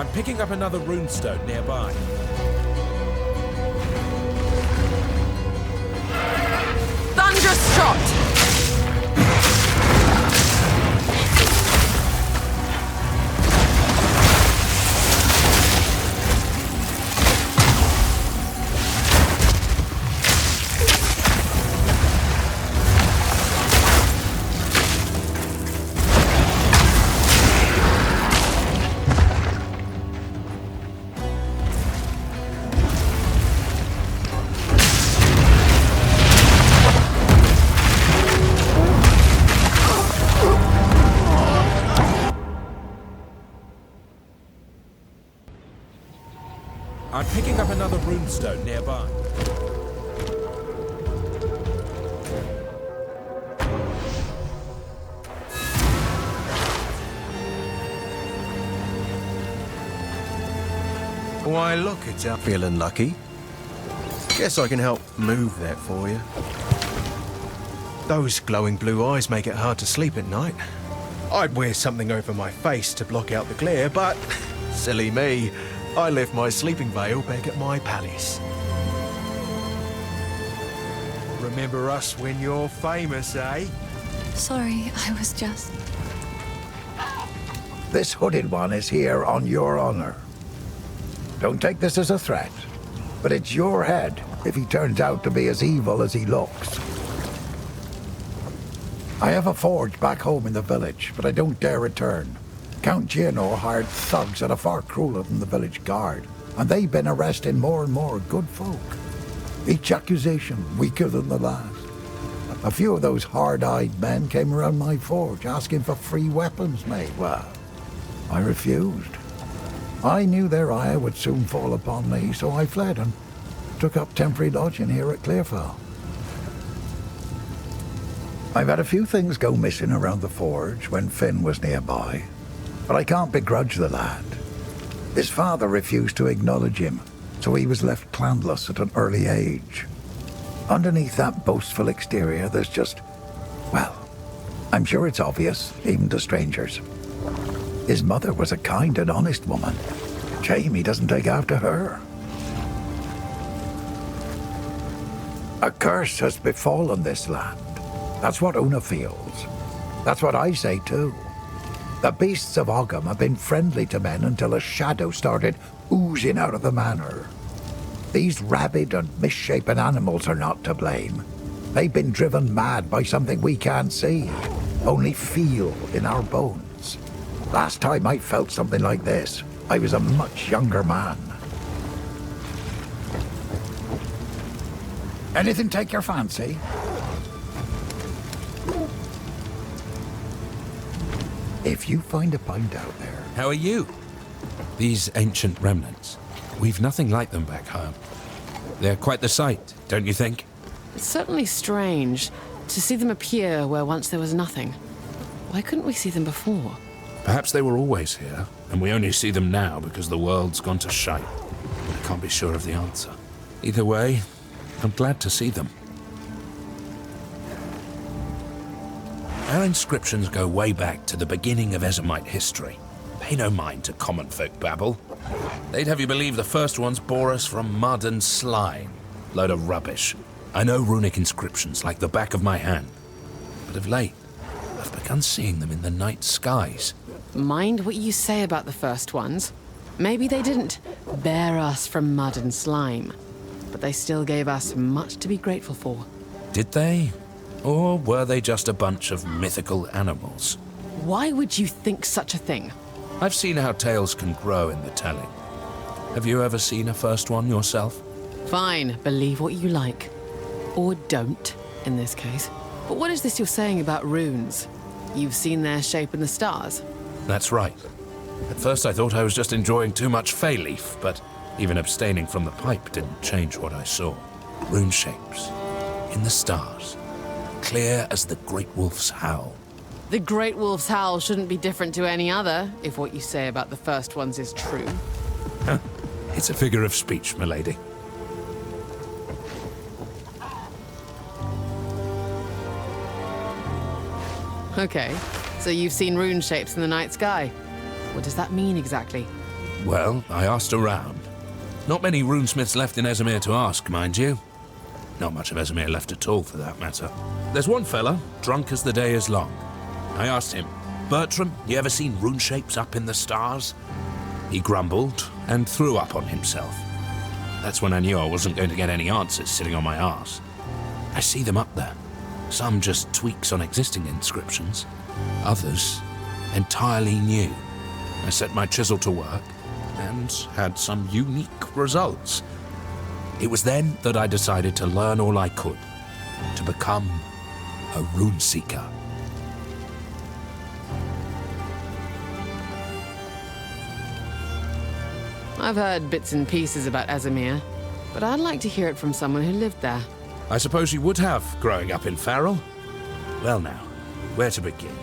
I'm picking up another runestone nearby. Thunderous shot! I'm picking up another runestone nearby. Why, look, it's out. Feeling lucky? Guess I can help move that for you. Those glowing blue eyes make it hard to sleep at night. I'd wear something over my face to block out the glare, but silly me, I left my sleeping veil back at my palace. Remember us when you're famous, eh? Sorry, I was just... This hooded one is here on your honor. Don't take this as a threat, but it's your head if he turns out to be as evil as he looks. I have a forge back home in the village, but I don't dare return. Count Gino hired thugs that are far crueler than the village guard, and they've been arresting more and more good folk. Each accusation weaker than the last. A few of those hard-eyed men came around my forge asking for free weapons made. Well, I refused. I knew their ire would soon fall upon me, so I fled and took up temporary lodging here at Clearfell. I've had a few things go missing around the forge when Finn was nearby, but I can't begrudge the lad. His father refused to acknowledge him, so he was left clanless at an early age. Underneath that boastful exterior, there's just, well, I'm sure it's obvious, even to strangers. His mother was a kind and honest woman. Shame he doesn't take after her. A curse has befallen this land. That's what Una feels. That's what I say too. The beasts of Ogham have been friendly to men until a shadow started oozing out of the manor. These rabid and misshapen animals are not to blame. They've been driven mad by something we can't see, only feel in our bones. Last time I felt something like this, I was a much younger man. Anything take your fancy? If you find a pint out there... How are you? These ancient remnants. We've nothing like them back home. They're quite the sight, don't you think? It's certainly strange to see them appear where once there was nothing. Why couldn't we see them before? Perhaps they were always here, and we only see them now because the world's gone to shite. I can't be sure of the answer. Either way, I'm glad to see them. Our inscriptions go way back to the beginning of Ezomite history. Pay no mind to common folk babble. They'd have you believe the first ones bore us from mud and slime. Load of rubbish. I know runic inscriptions like the back of my hand. But of late, I've begun seeing them in the night skies. Mind what you say about the first ones. Maybe they didn't bear us from mud and slime, but they still gave us much to be grateful for. Did they? Or were they just a bunch of mythical animals? Why would you think such a thing? I've seen how tales can grow in the telling. Have you ever seen a first one yourself? Fine, believe what you like. Or don't, in this case. But what is this you're saying about runes? You've seen their shape in the stars? That's right. At first I thought I was just enjoying too much fay leaf, but even abstaining from the pipe didn't change what I saw. Rune shapes. In the stars. Clear as the Great Wolf's howl. The Great Wolf's howl shouldn't be different to any other, if what you say about the first ones is true. Huh. It's a figure of speech, milady. Okay, so you've seen rune shapes in the night sky. What does that mean exactly? Well, I asked around. Not many runesmiths left in Esamir to ask, mind you. Not much of Esamir left at all, for that matter. There's one fella, drunk as the day is long. I asked him, "Bertram, you ever seen rune shapes up in the stars?" He grumbled and threw up on himself. That's when I knew I wasn't going to get any answers sitting on my arse. I see them up there. Some just tweaks on existing inscriptions. Others entirely new. I set my chisel to work and had some unique results. It was then that I decided to learn all I could, to become a rune seeker. I've heard bits and pieces about Esamir, but I'd like to hear it from someone who lived there. I suppose you would have, growing up in Farrell? Well now, where to begin?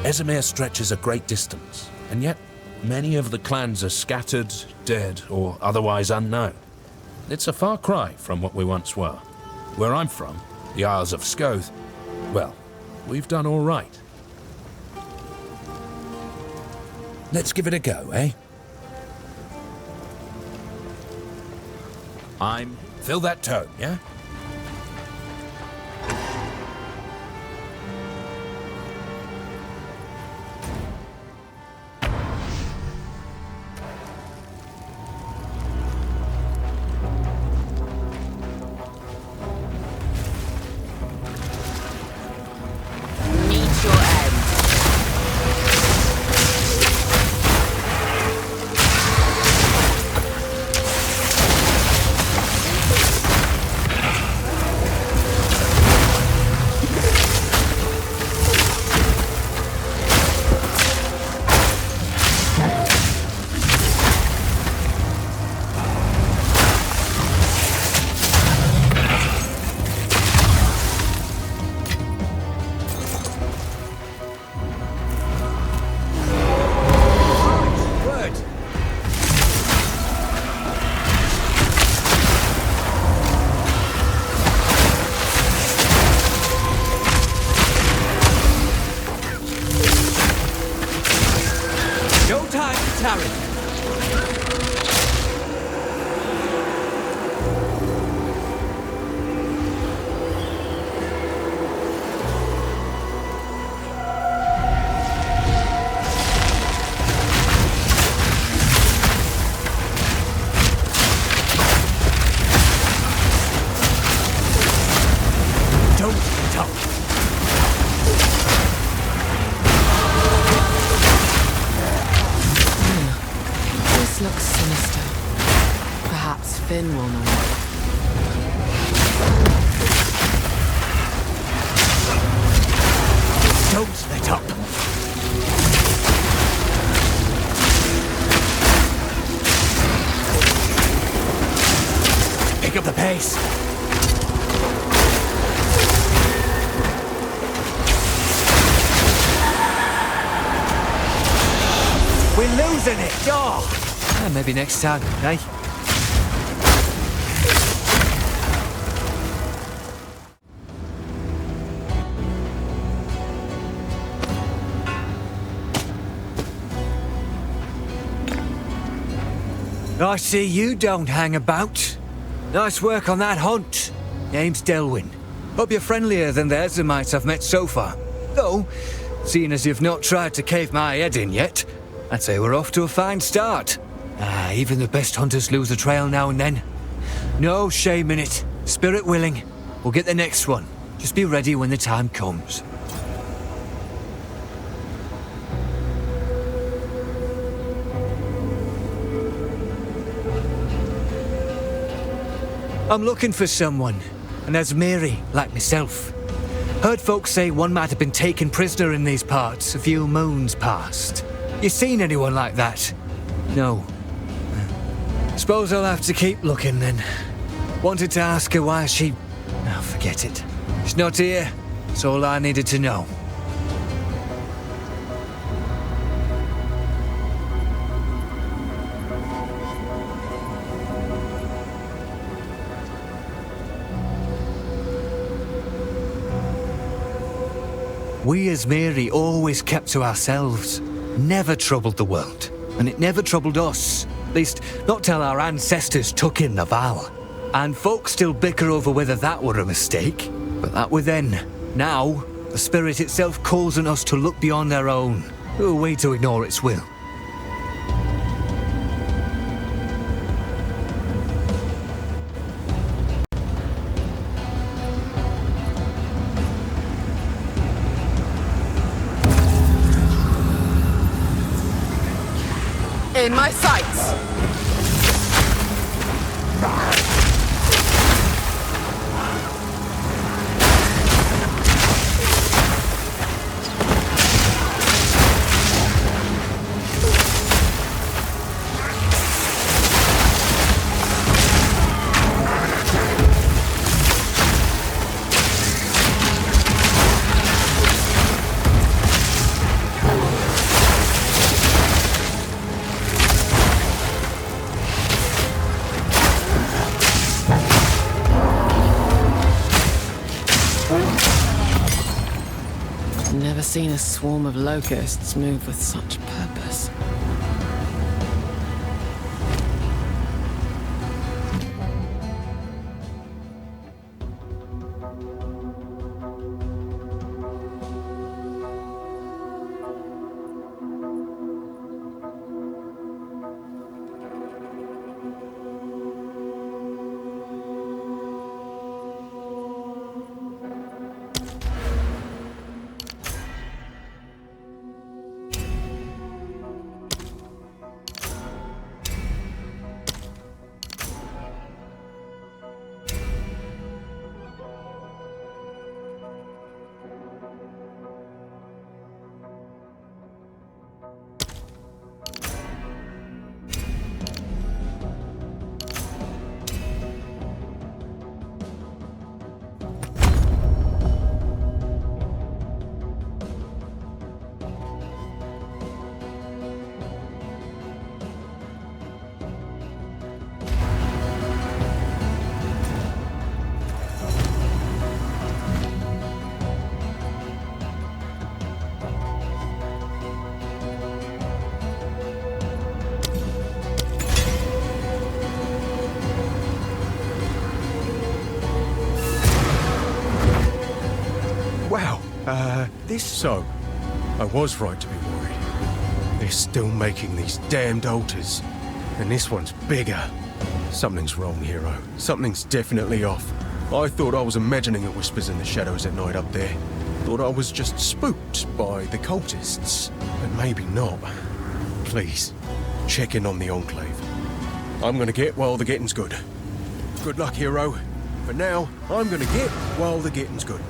Esamir stretches a great distance, and yet many of the clans are scattered, dead, or otherwise unknown. It's a far cry from what we once were. Where I'm from, the Isles of Scoth, well, we've done all right. Let's give it a go, eh? Fill that tone, yeah? Meet your end. Looks sinister. Perhaps Finn will know. Don't let up. Pick up the pace. We're losing it. Oh. Maybe next time, eh? I see you don't hang about. Nice work on that hunt. Name's Delwyn. Hope you're friendlier than the Ezamites I've met so far. Though, seeing as you've not tried to cave my head in yet, I'd say we're off to a fine start. Even the best hunters lose a trail now and then. No shame in it. Spirit willing. We'll get the next one. Just be ready when the time comes. I'm looking for someone, and there's Mary, like myself. Heard folks say one might have been taken prisoner in these parts a few moons past. You seen anyone like that? No. Suppose I'll have to keep looking then. Wanted to ask her why she... Oh, forget it. She's not here. That's all I needed to know. We as Mary always kept to ourselves. Never troubled the world. and it never troubled us. At least, not till our ancestors took in the Val. And folks still bicker over whether that were a mistake. But that were then. Now, the spirit itself calls on us to look beyond our own. Who are we to ignore its will? In my sights! Never seen a swarm of locusts move with such purpose. So, I was right to be worried. They're still making these damned altars. And this one's bigger. Something's wrong, hero. Something's definitely off. I thought I was imagining the whispers in the shadows at night up there. Thought I was just spooked by the cultists. But maybe not. Please, check in on the Enclave. I'm gonna get while the getting's good. Good luck, hero. For now, I'm gonna get while the getting's good.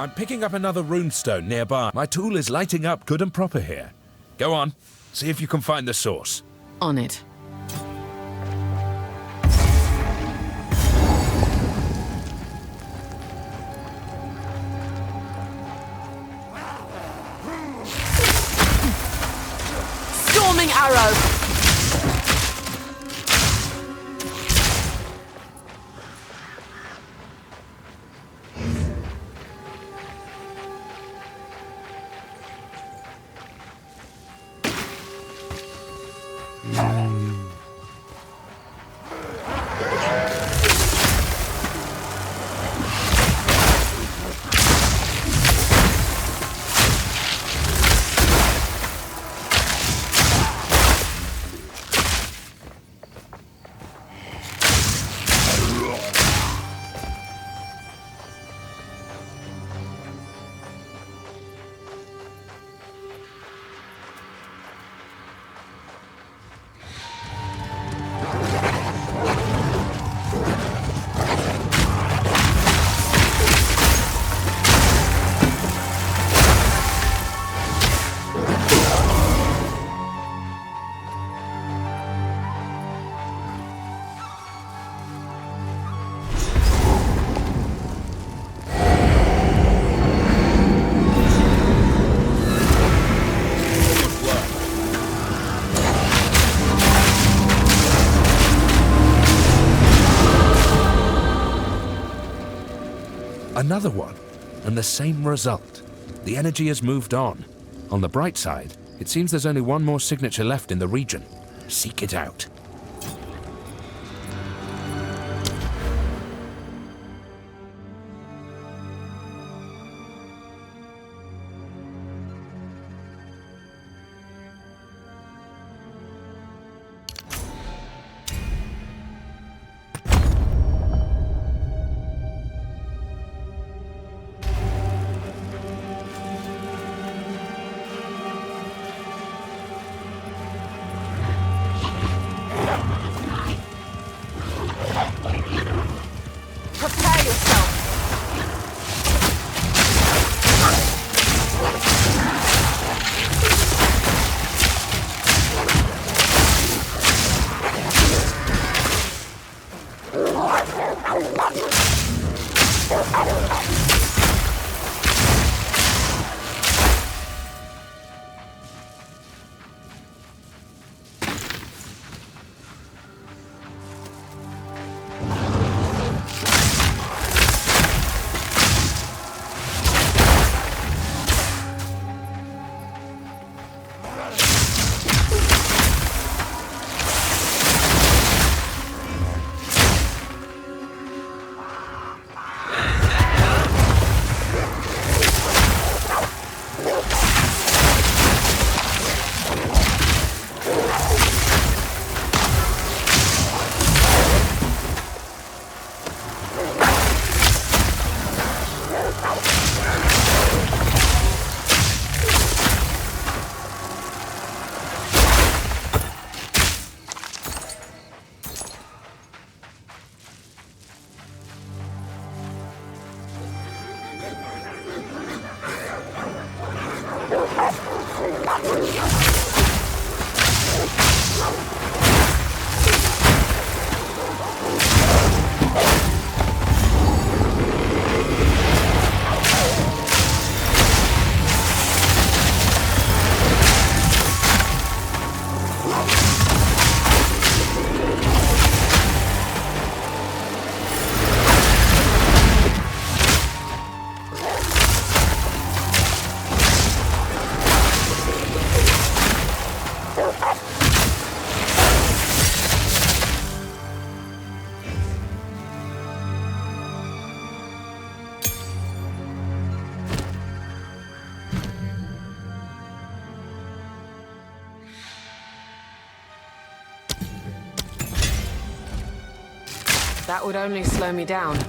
I'm picking up another runestone nearby. My tool is lighting up good and proper here. Go on, see if you can find the source. On it. Storming arrow! Another one, and the same result. The energy has moved on. On the bright side, it seems there's only one more signature left in the region. Seek it out. That would only slow me down.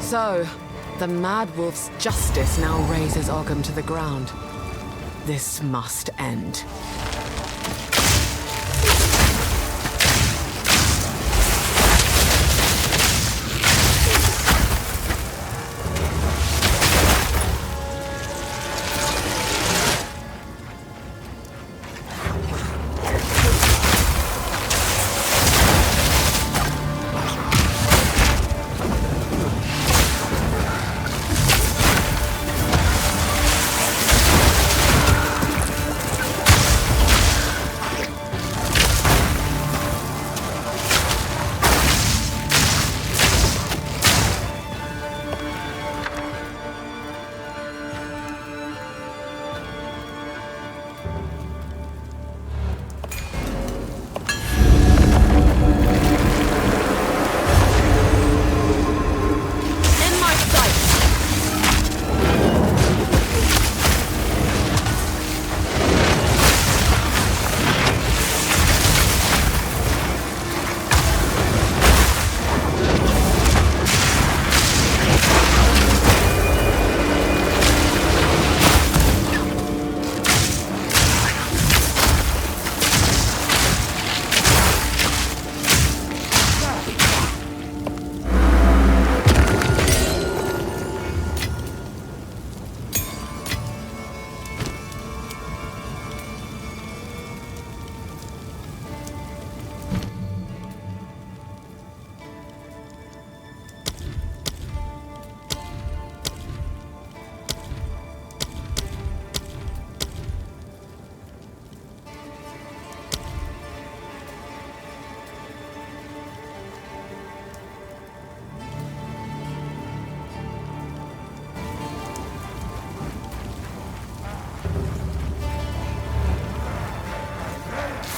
So, the Mad Wolf's justice now razes Ogham to the ground. This must end.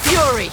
Fury!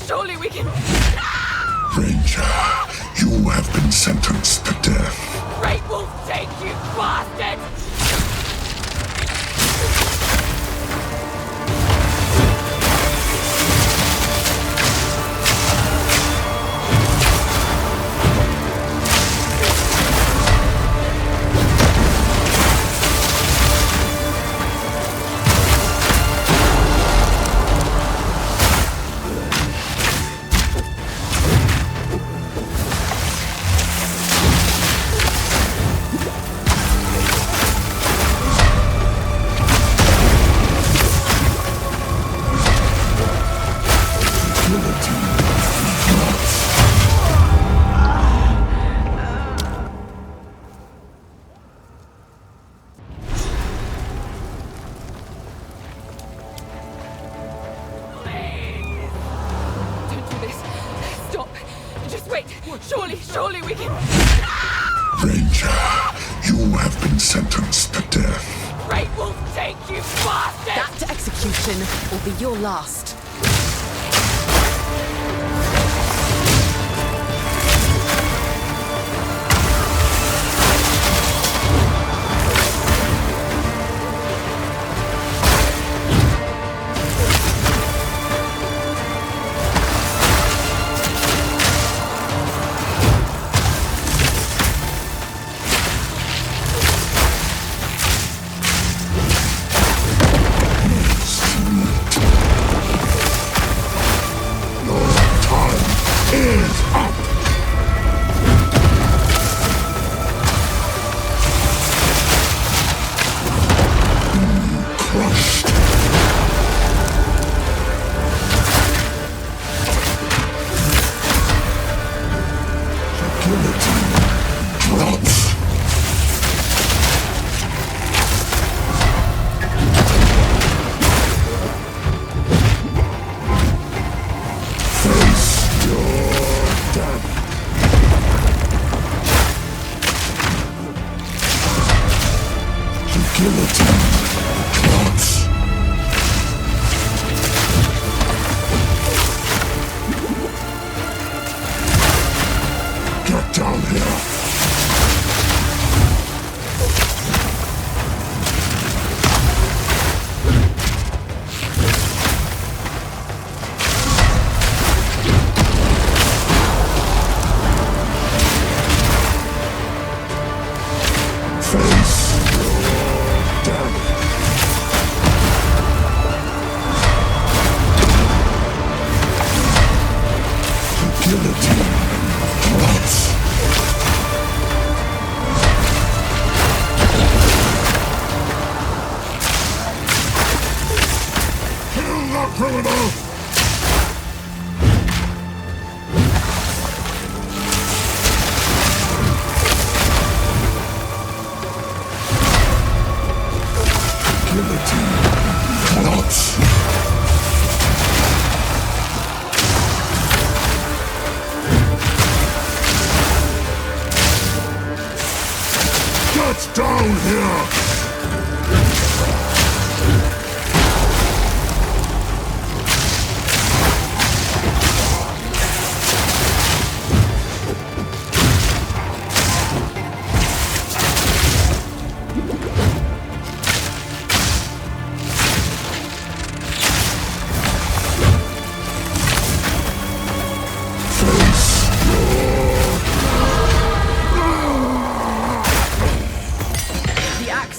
Surely we can... Ranger, you have been sentenced to death. Great Wolf, take you, bastard! Don't do this. Stop. Just wait. Surely we can... Ranger, you have been sentenced to death. Great Wolf, take you bastard! That execution will be your last.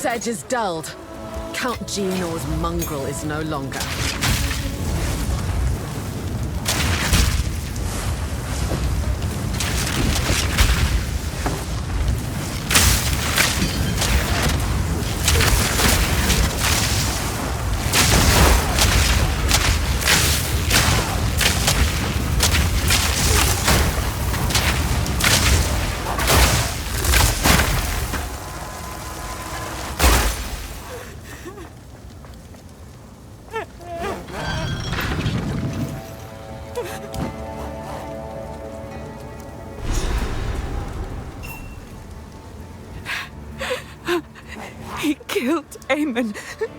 Edge is dulled. Count Geanor's mongrel is no longer.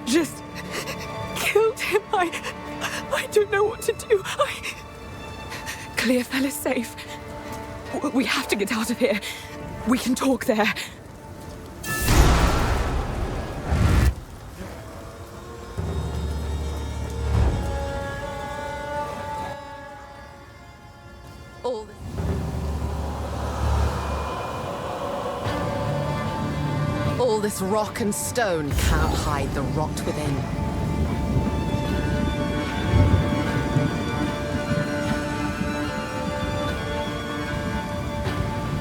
Just killed him. I don't know what to do. Clearfell is safe. We have to get out of here. We can talk there. All this rock and stone cannot hide the rot within.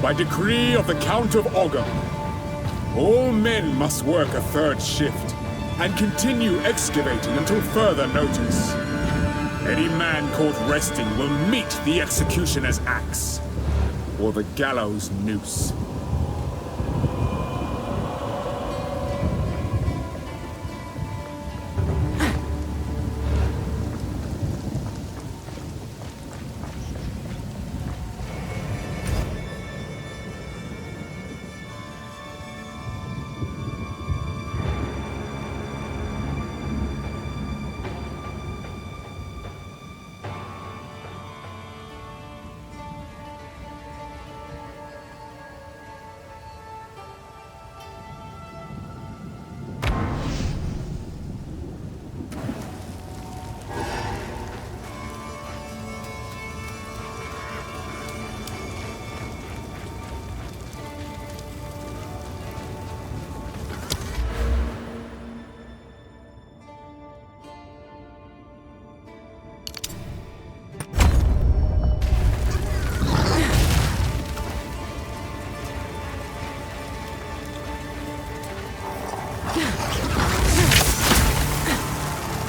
By decree of the Count of Ogre, all men must work a third shift and continue excavating until further notice. Any man caught resting will meet the executioner's axe, or the gallows noose.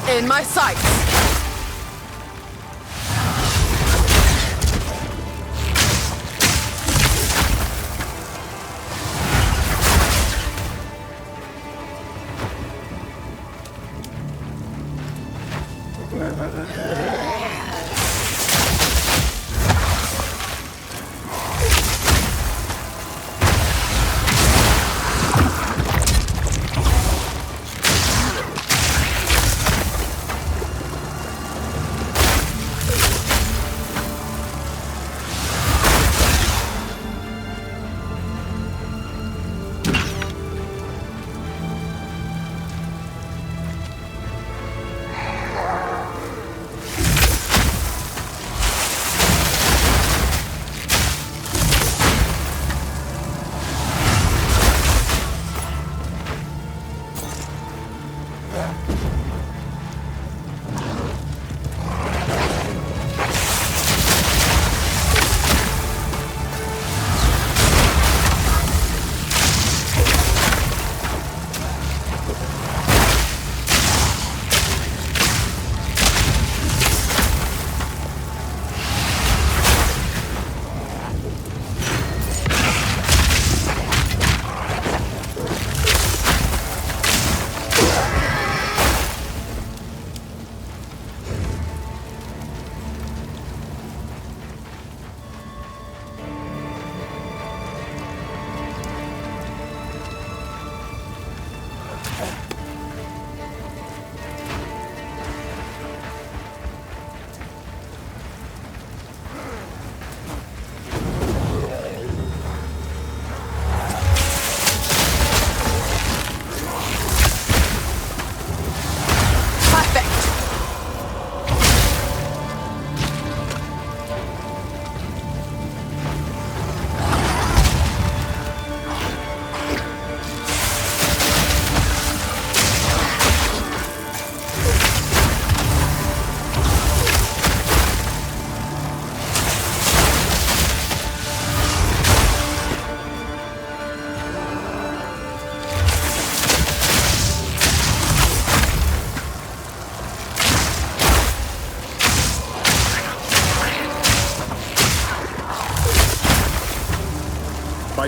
In my sights!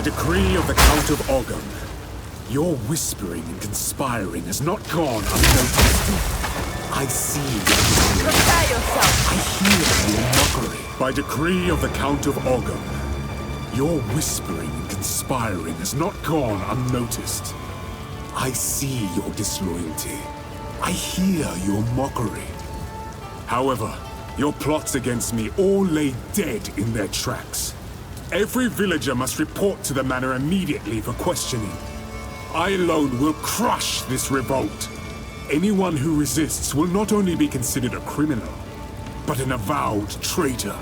By decree of the Count of Ogum, your whispering and conspiring has not gone unnoticed. I see you. Prepare yourself! I hear your mockery. By decree of the Count of Ogum, your whispering and conspiring has not gone unnoticed. I see your disloyalty. I hear your mockery. However, your plots against me all lay dead in their tracks. Every villager must report to the manor immediately for questioning. I alone will crush this revolt. Anyone who resists will not only be considered a criminal, but an avowed traitor.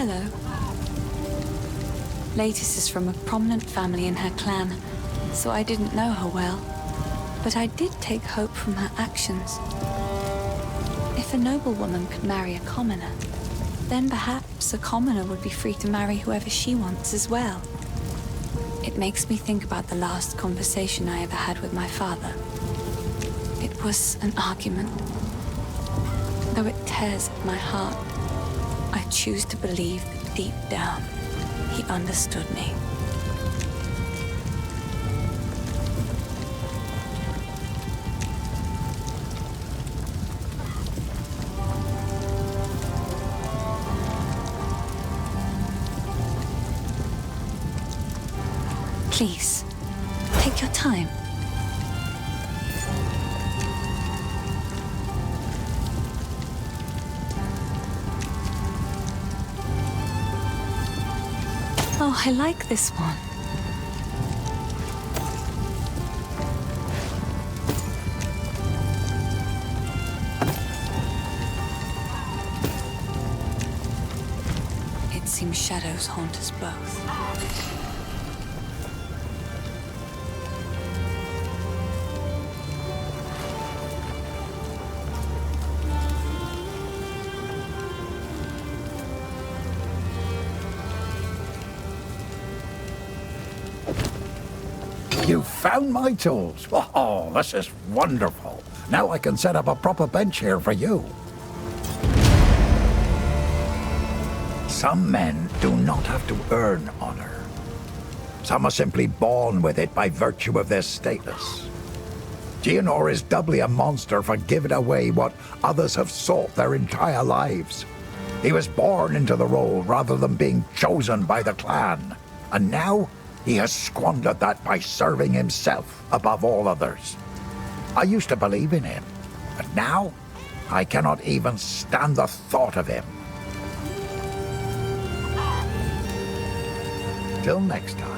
Hello. Latest is from a prominent family in her clan, so I didn't know her well. But I did take hope from her actions. If a noblewoman could marry a commoner, then perhaps a commoner would be free to marry whoever she wants as well. It makes me think about the last conversation I ever had with my father. It was an argument. Though it tears at my heart, I choose to believe that deep down, he understood me. Please, take your time. Oh, I like this one. It seems shadows haunt us both. You found my tools. Oh, this is wonderful. Now I can set up a proper bench here for you. Some men do not have to earn honor. Some are simply born with it by virtue of their status. Gianor is doubly a monster for giving away what others have sought their entire lives. He was born into the role rather than being chosen by the clan. And now he has squandered that by serving himself above all others. I used to believe in him, but now I cannot even stand the thought of him. Till next time.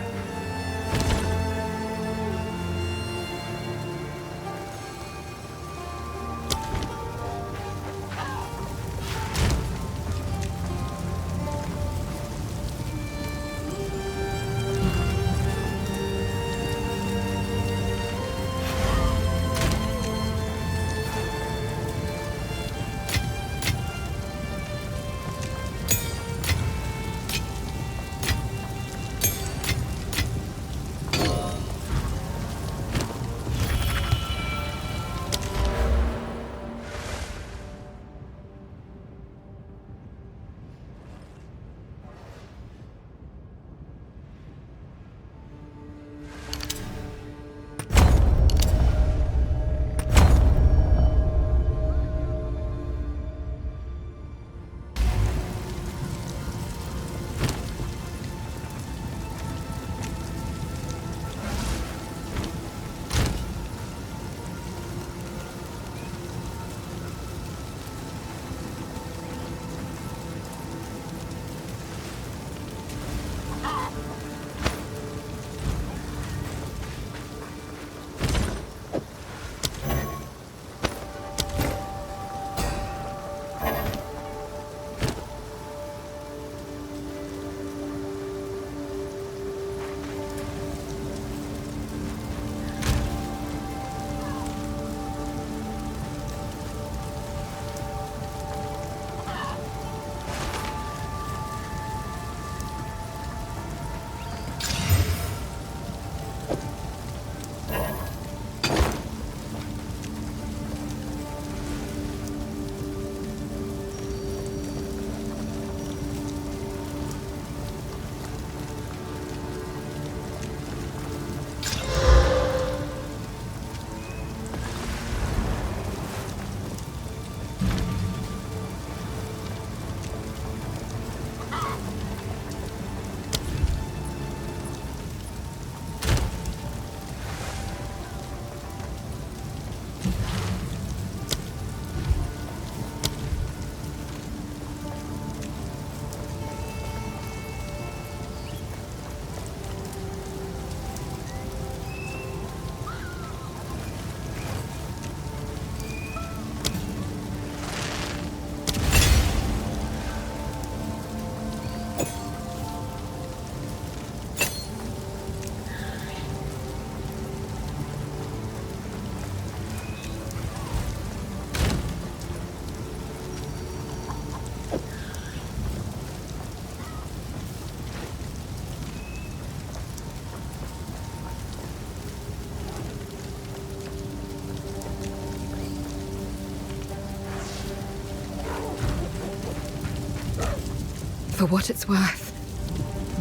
For what it's worth,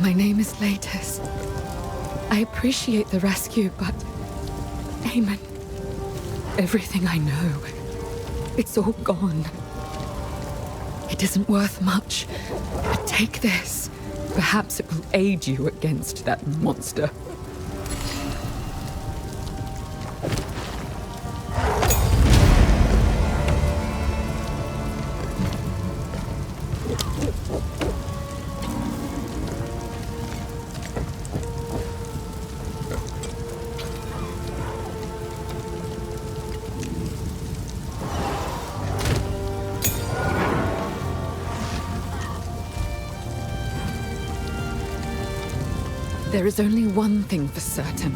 my name is Latus. I appreciate the rescue, but... Eamon, everything I know, it's all gone. It isn't worth much, but take this. Perhaps it will aid you against that monster. There is only one thing for certain.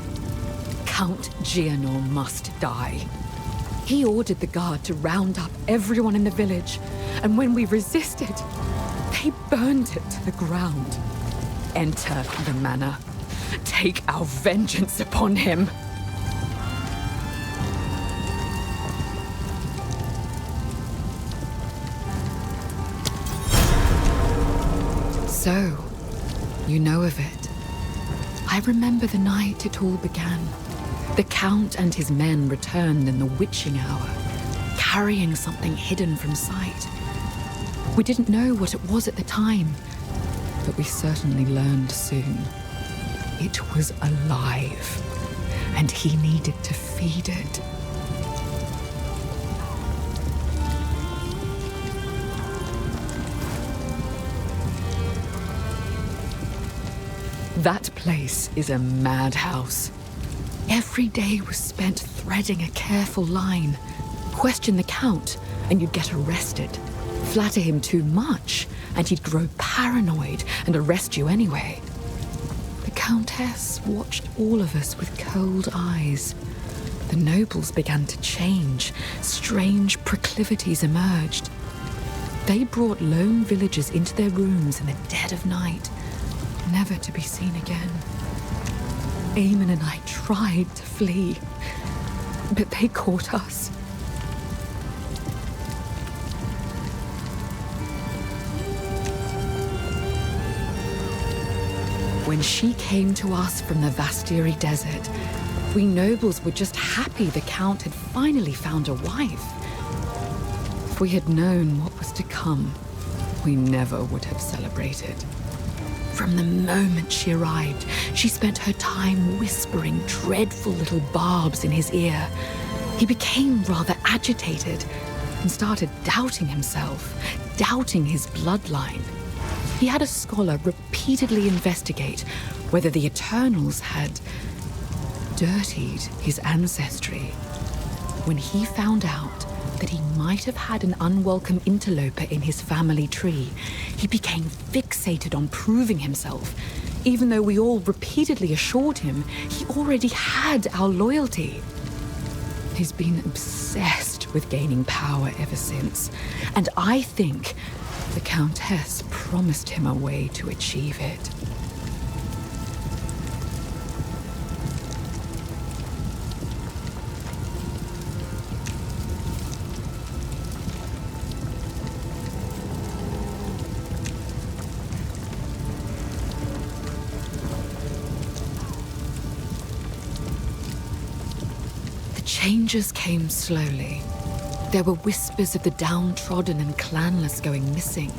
Count Gianor must die. He ordered the guard to round up everyone in the village, and when we resisted, they burned it to the ground. Enter the manor. Take our vengeance upon him. So, you know of it. I remember the night it all began. The Count and his men returned in the witching hour, carrying something hidden from sight. We didn't know what it was at the time, but we certainly learned soon. It was alive, and he needed to feed it. That place is a madhouse. Every day was spent threading a careful line. Question the Count, and you'd get arrested. Flatter him too much, and he'd grow paranoid and arrest you anyway. The Countess watched all of us with cold eyes. The nobles began to change. Strange proclivities emerged. They brought lone villagers into their rooms in the dead of night, never to be seen again. Eamon and I tried to flee, but they caught us. When she came to us from the Vastiri desert, we nobles were just happy the Count had finally found a wife. If we had known what was to come, we never would have celebrated. From the moment she arrived, she spent her time whispering dreadful little barbs in his ear. He became rather agitated and started doubting himself, doubting his bloodline. He had a scholar repeatedly investigate whether the Eternals had dirtied his ancestry. When he found out that he might have had an unwelcome interloper in his family tree, he became fixated on proving himself, even though we all repeatedly assured him he already had our loyalty. He's been obsessed with gaining power ever since, and I think the Countess promised him a way to achieve it. Changes came slowly. There were whispers of the downtrodden and clanless going missing.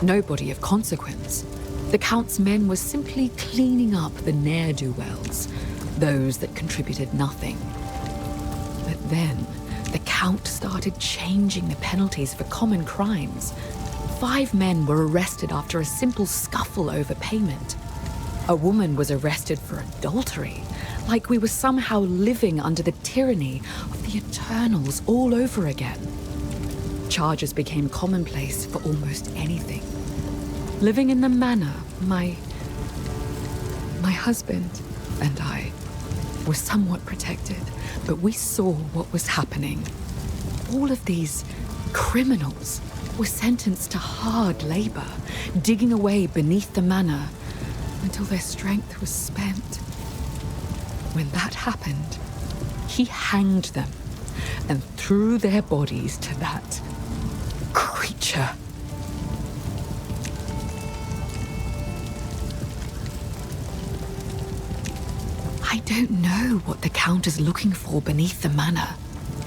Nobody of consequence. The Count's men were simply cleaning up the ne'er-do-wells, those that contributed nothing. But then, the Count started changing the penalties for common crimes. 5 men were arrested after a simple scuffle over payment. A woman was arrested for adultery, like we were somehow living under the tyranny of the Eternals all over again. Charges became commonplace for almost anything. Living in the manor, my husband and I were somewhat protected, but we saw what was happening. All of these criminals were sentenced to hard labor, digging away beneath the manor until their strength was spent. When that happened, he hanged them and threw their bodies to that creature. I don't know what the Count is looking for beneath the manor.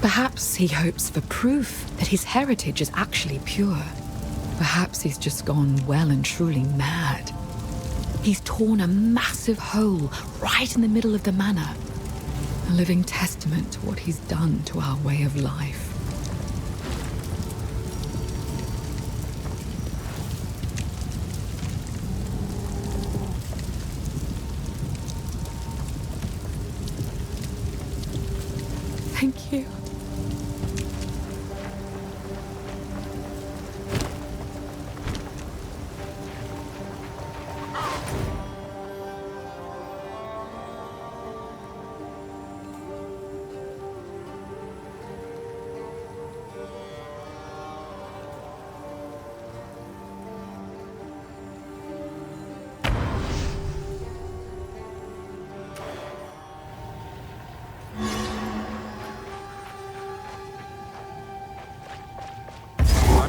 Perhaps he hopes for proof that his heritage is actually pure. Perhaps he's just gone well and truly mad. He's torn a massive hole right in the middle of the manor. A living testament to what he's done to our way of life. Thank you.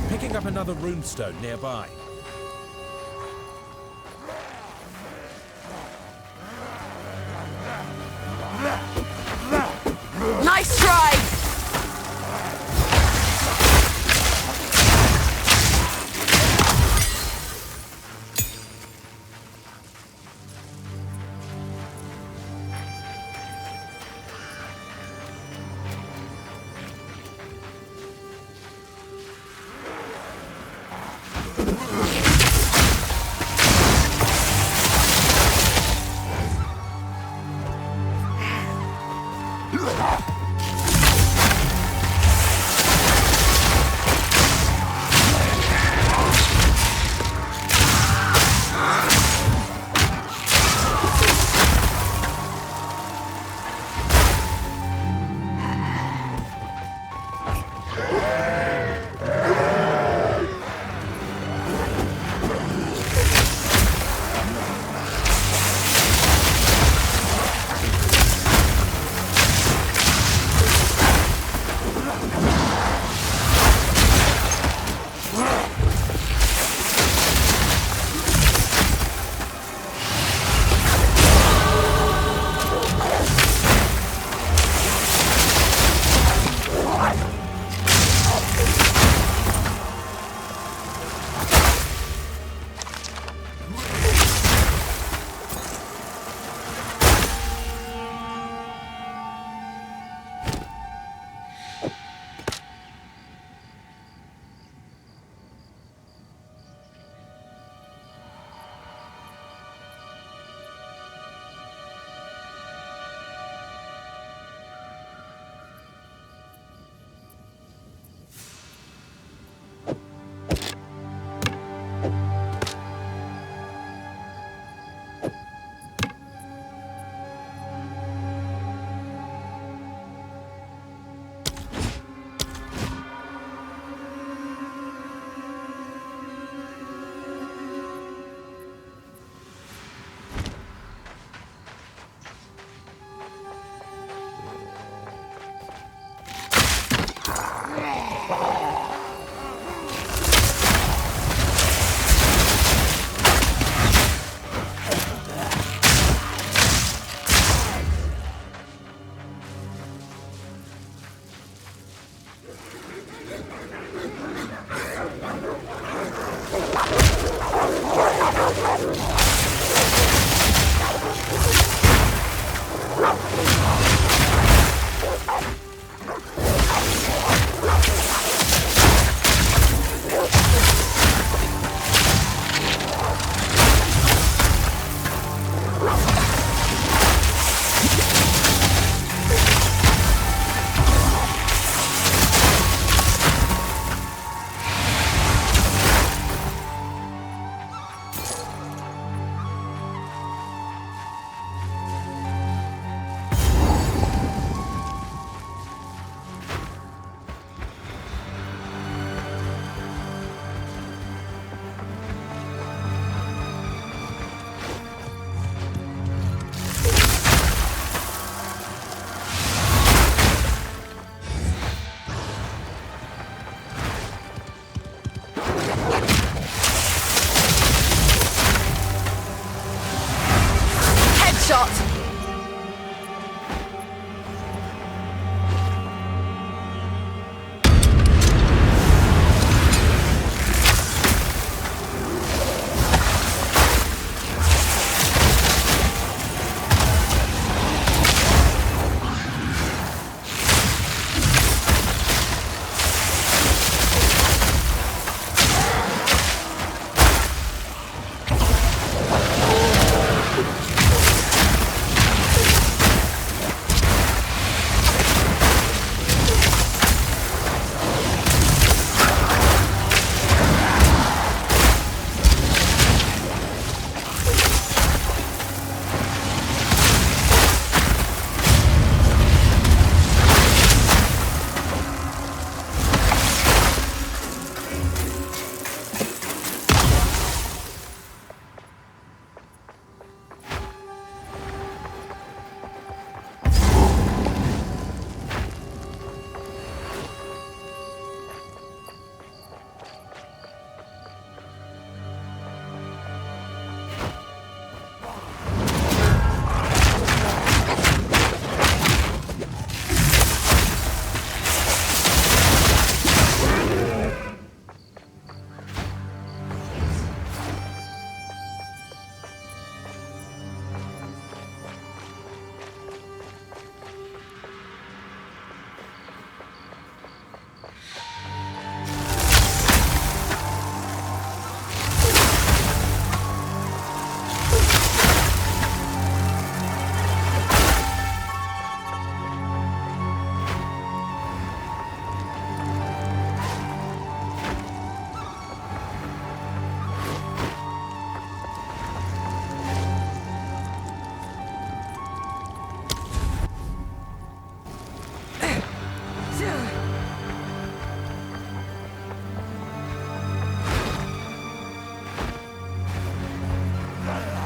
Picking up another runestone nearby. Nice try!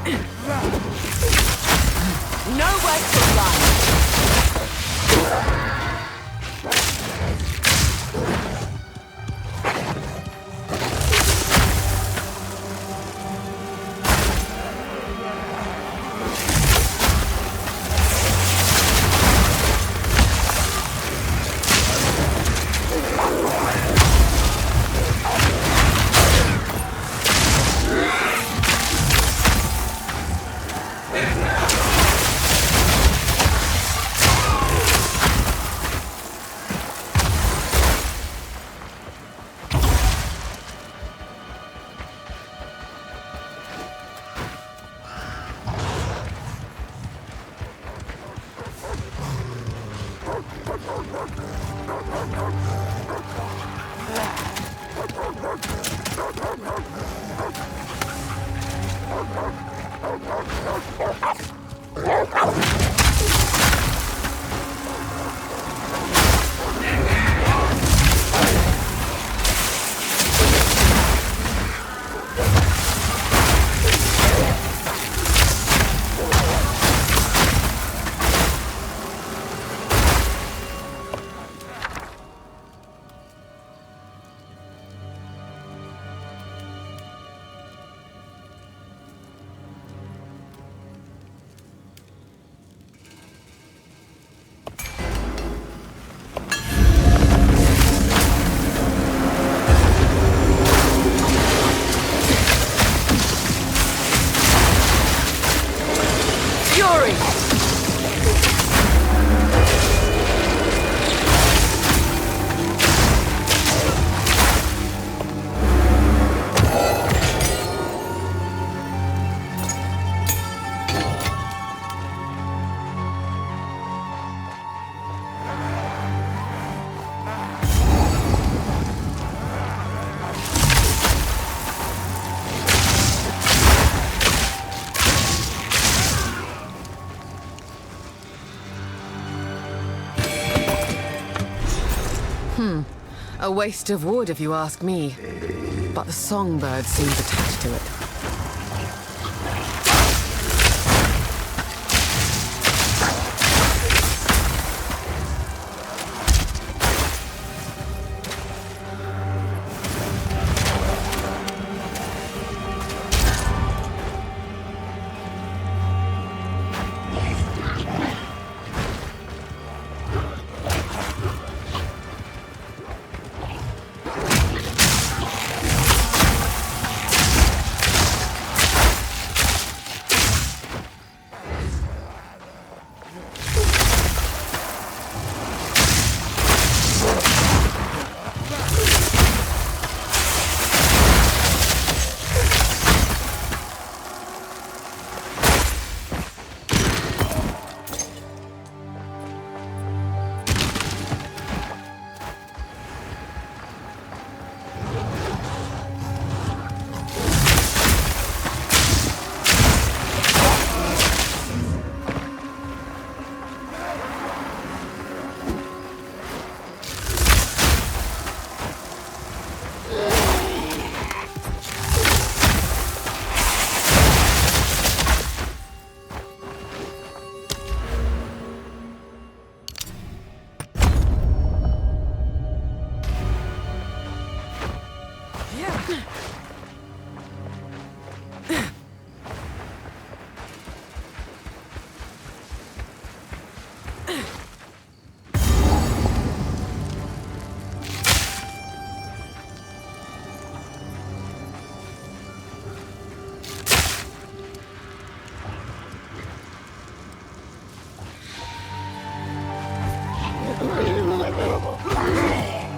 Nowhere to run! A waste of wood, if you ask me. But the songbird seems attached to it.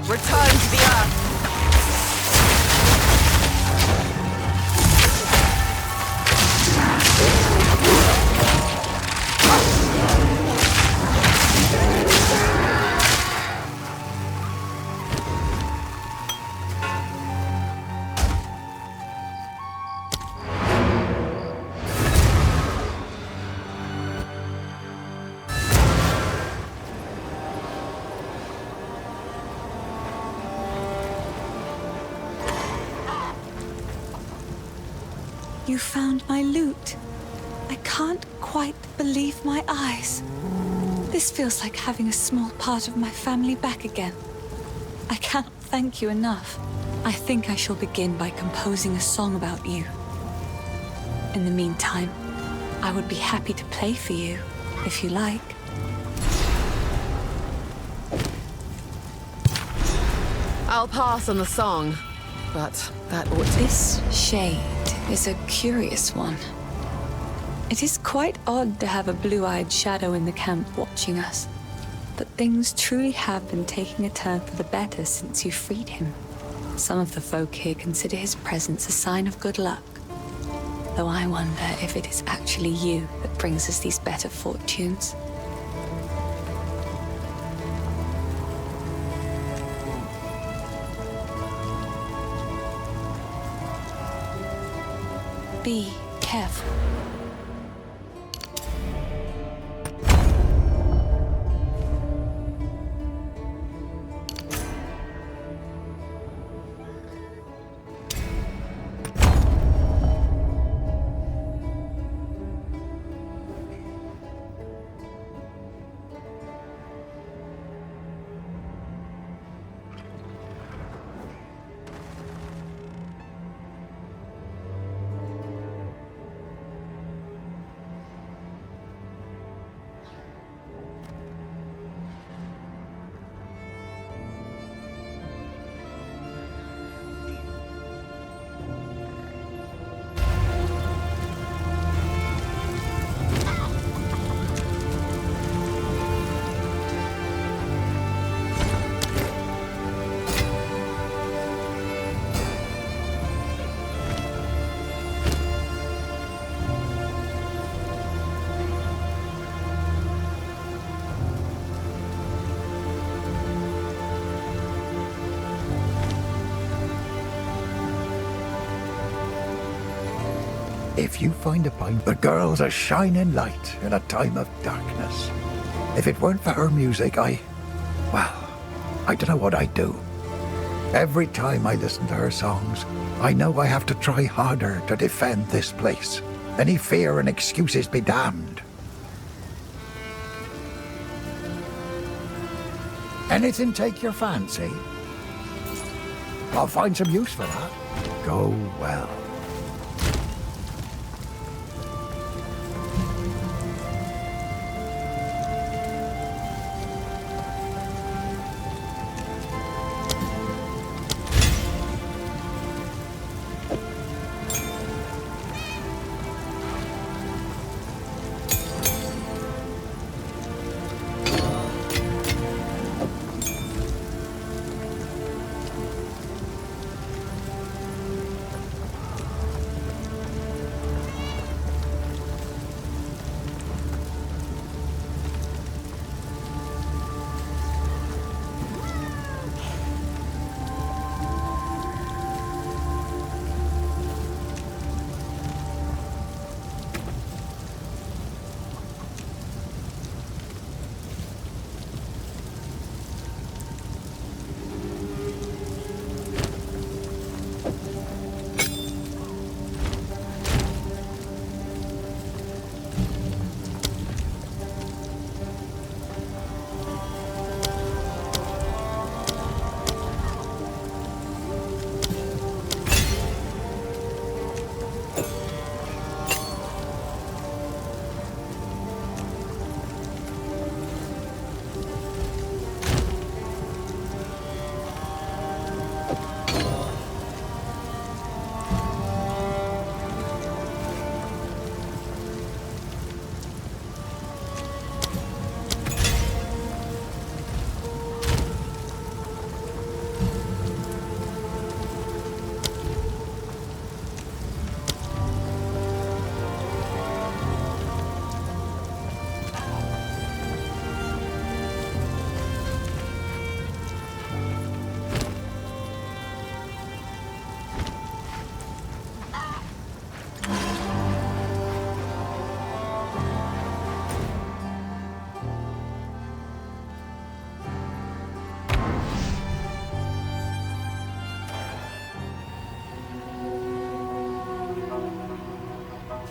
Return to the earth. You found my loot. I can't quite believe my eyes. This feels like having a small part of my family back again. I cannot thank you enough. I think I shall begin by composing a song about you. In the meantime, I would be happy to play for you, if you like. I'll pass on the song, but that ought to... This shade is a curious one. It is quite odd to have a blue-eyed shadow in the camp watching us. But things truly have been taking a turn for the better since you freed him. Some of the folk here consider his presence a sign of good luck. Though I wonder if it is actually you that brings us these better fortunes. Be careful. If you find a pint, the girl's a shining light in a time of darkness. If it weren't for her music, I don't know what I'd do. Every time I listen to her songs, I know I have to try harder to defend this place. Any fear and excuses be damned. Anything take your fancy? I'll find some use for that. Go well.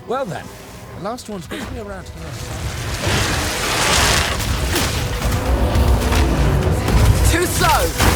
Well then, The last one's supposed to be around here. Too slow!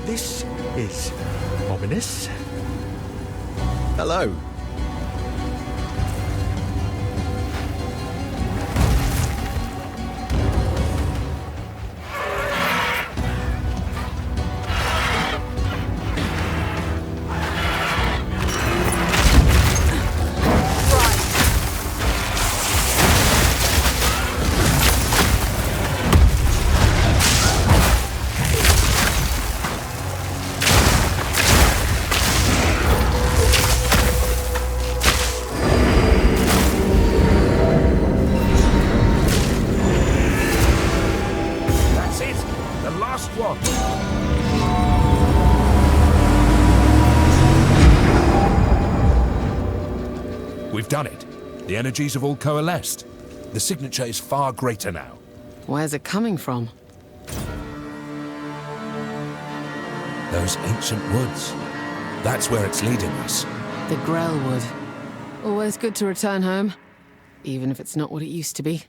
This is ominous. Hello. We've done it. The energies have all coalesced. The signature is far greater now. Where's it coming from? Those ancient woods. That's where it's leading us. The Grellwood. Always good to return home, even if it's not what it used to be.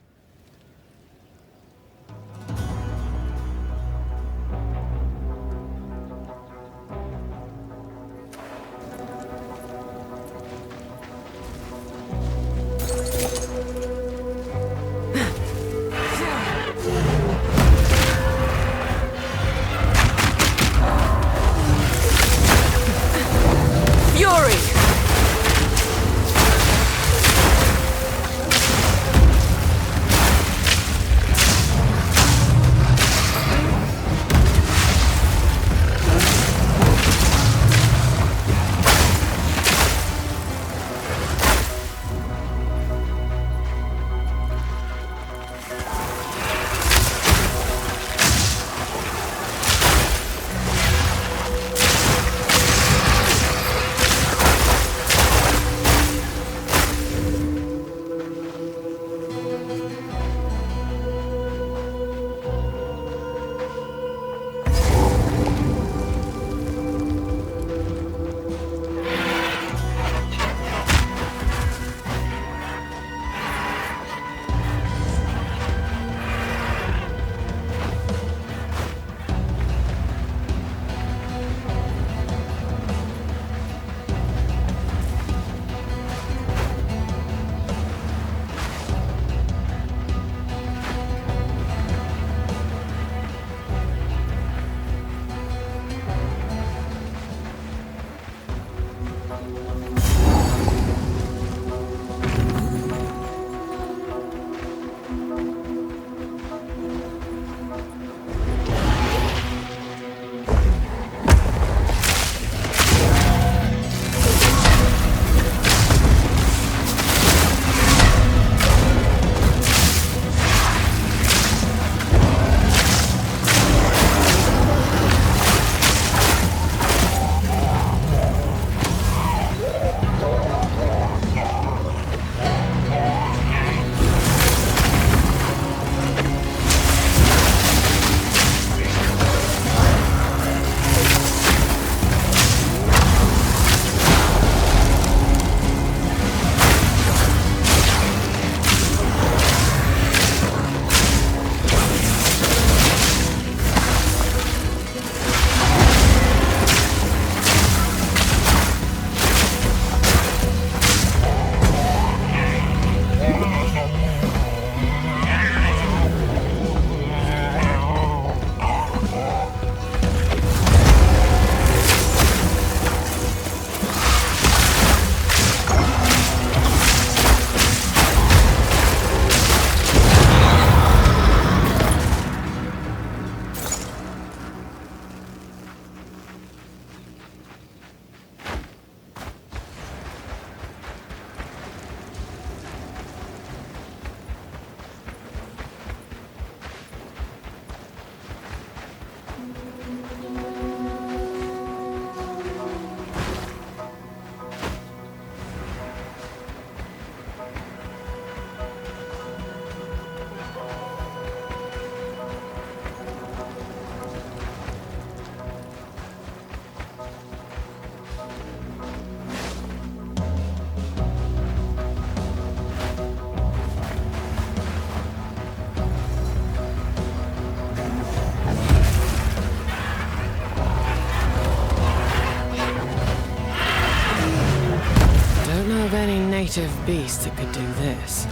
native beast that could do this.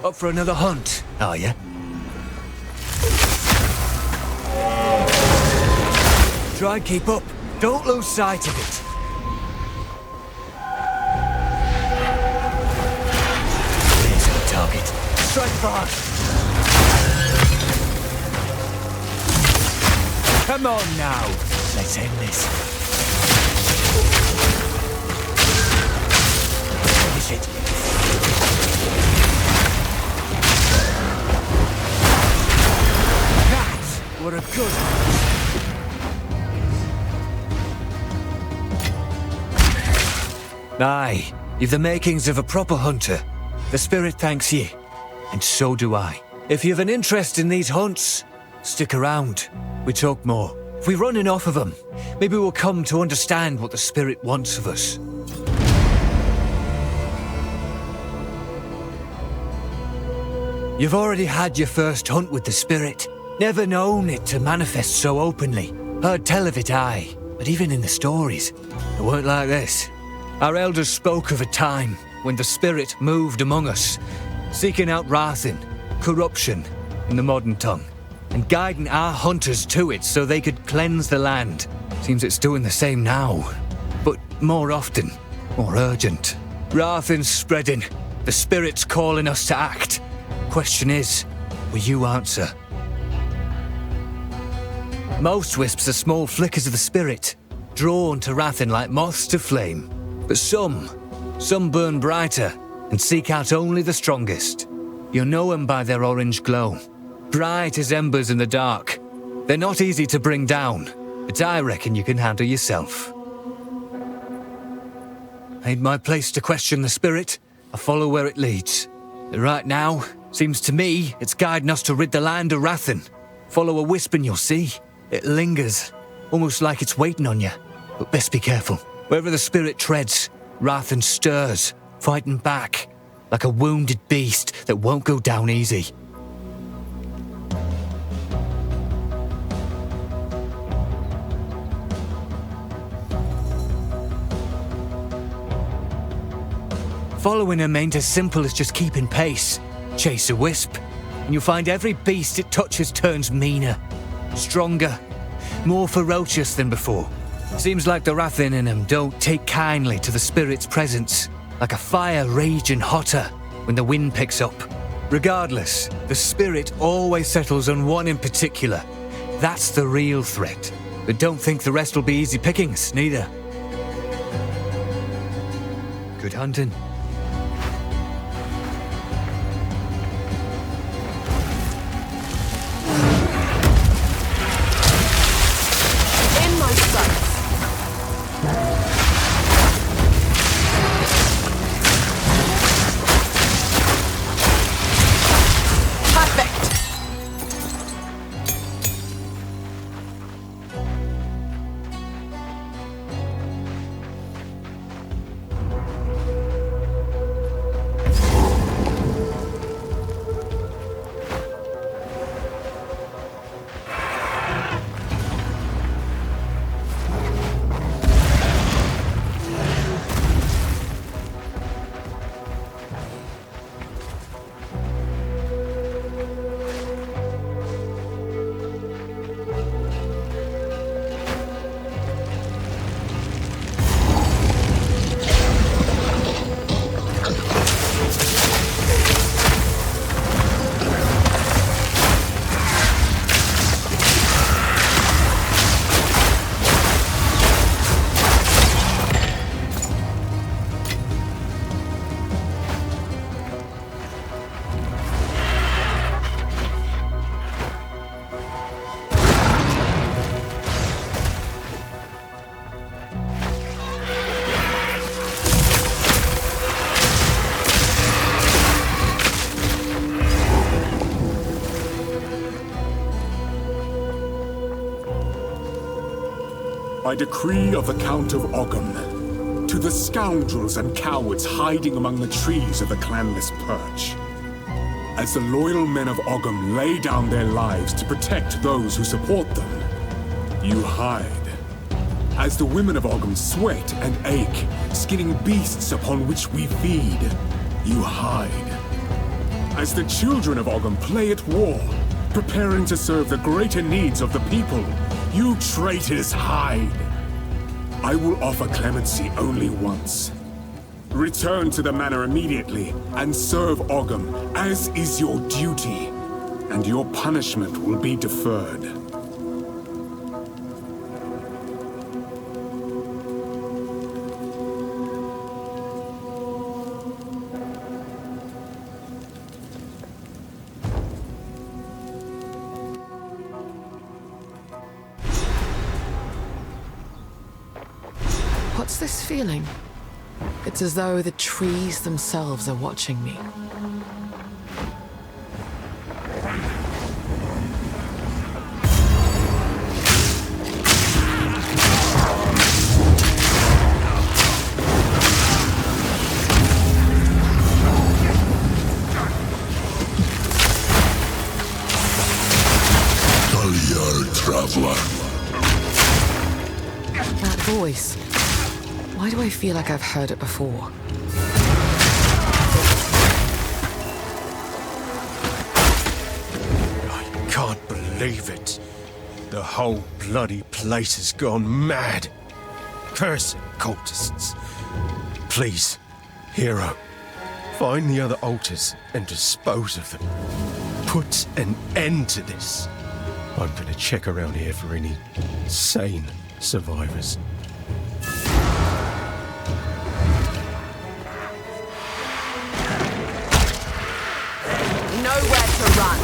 Up for another hunt, are you? Try and keep up. Don't lose sight of it. There's our target. Strike fast. Come on now. Let's end this. Finish it. What a good one. Aye, you've the makings of a proper hunter. The spirit thanks ye, and so do I. If you've an interest in these hunts, stick around. We talk more. If we run enough of them, maybe we'll come to understand what the spirit wants of us. You've already had your first hunt with the spirit. Never known it to manifest so openly. Heard tell of it, aye, but even in the stories, it weren't like this. Our elders spoke of a time when the spirit moved among us, seeking out wrathin, corruption, in the modern tongue, and guiding our hunters to it so they could cleanse the land. Seems it's doing the same now, but more often, more urgent. Wrathin's spreading, the spirit's calling us to act. Question is, will you answer? Most wisps are small flickers of the spirit, drawn to Wrathin like moths to flame. But some burn brighter and seek out only the strongest. You'll know them by their orange glow, bright as embers in the dark. They're not easy to bring down, but I reckon you can handle yourself. Ain't my place to question the spirit. I follow where it leads. But right now, seems to me it's guiding us to rid the land of Wrathin. Follow a wisp and you'll see. It lingers, almost like it's waiting on you. But best be careful. Wherever the spirit treads, Wrathin stirs, fighting back, like a wounded beast that won't go down easy. Following him ain't as simple as just keeping pace. Chase a wisp, and you'll find every beast it touches turns meaner. Stronger, more ferocious than before. Seems like the Wrathin in him don't take kindly to the spirit's presence, like a fire raging hotter when the wind picks up. Regardless, the spirit always settles on one in particular. That's the real threat. But don't think the rest will be easy pickings, neither. Good hunting. By decree of the Count of Ogham, to the scoundrels and cowards hiding among the trees of the clanless Perch. As the loyal men of Ogham lay down their lives to protect those who support them, you hide. As the women of Ogham sweat and ache, skinning beasts upon which we feed, you hide. As the children of Ogham play at war, preparing to serve the greater needs of the people, you traitors hide. I will offer clemency only once. Return to the manor immediately and serve Ogham, as is your duty, and your punishment will be deferred. What's this feeling? It's as though the trees themselves are watching me. Traveler. That voice. Why do I feel like I've heard it before? I can't believe it. The whole bloody place has gone mad. Cursed cultists. Please, hero, find the other altars and dispose of them. Put an end to this. I'm gonna check around here for any sane survivors. Nowhere to run.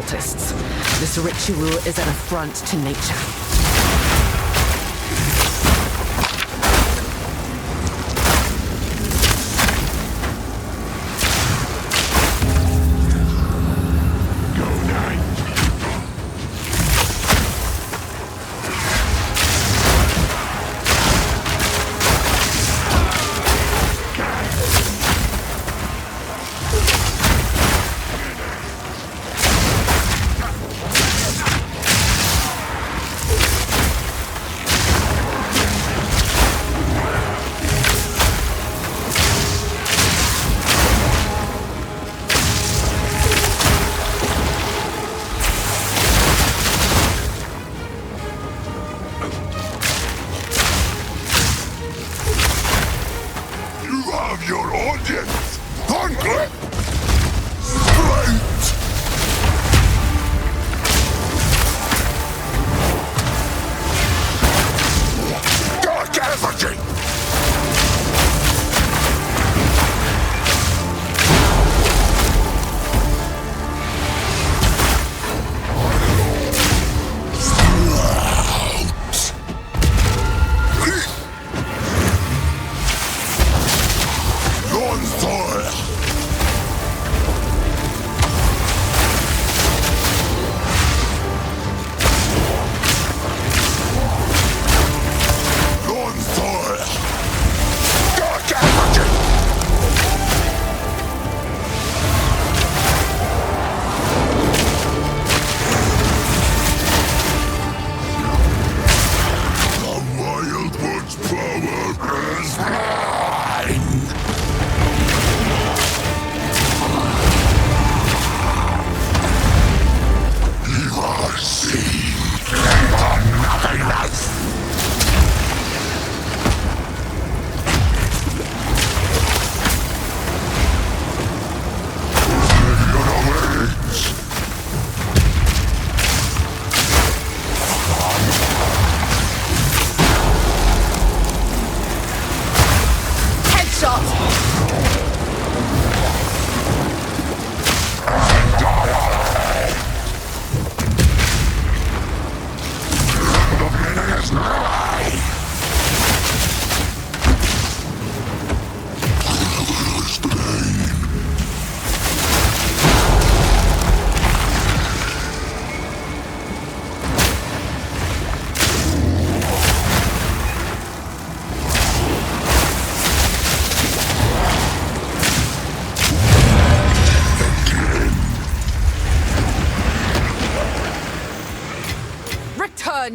cultists. This ritual is an affront to nature.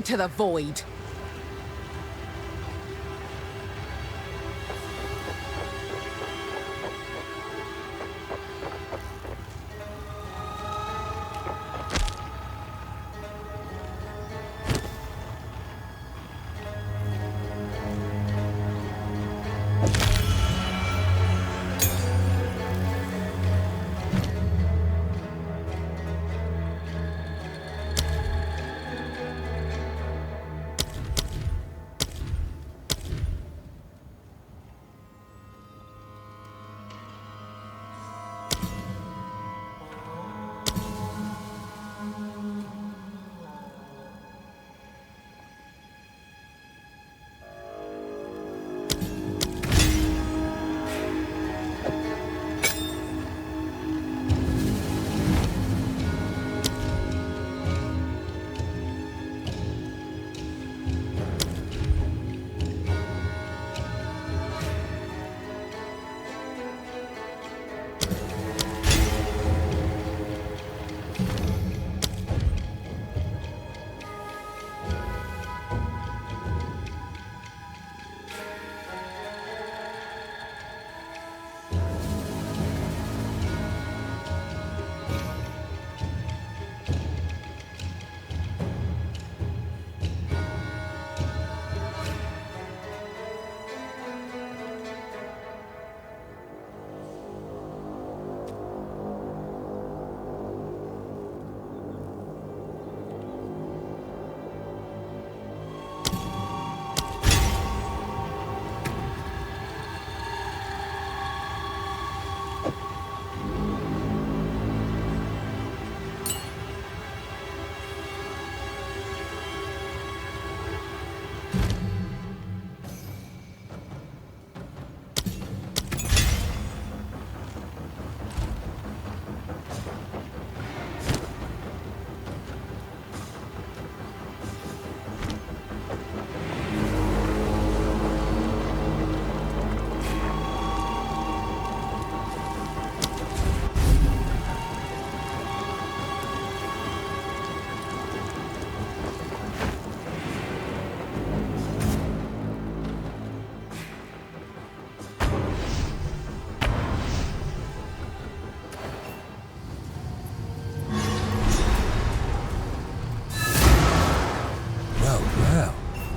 To the void.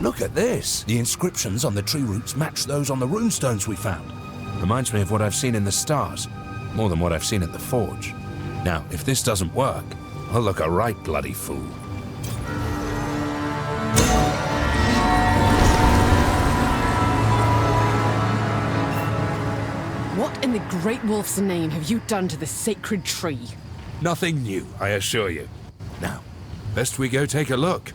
Look at this. The inscriptions on the tree roots match those on the runestones we found. Reminds me of what I've seen in the stars, more than what I've seen at the forge. Now, if this doesn't work, I'll look a right bloody fool. What in the Great Wolf's name have you done to the sacred tree? Nothing new, I assure you. Now, best we go take a look.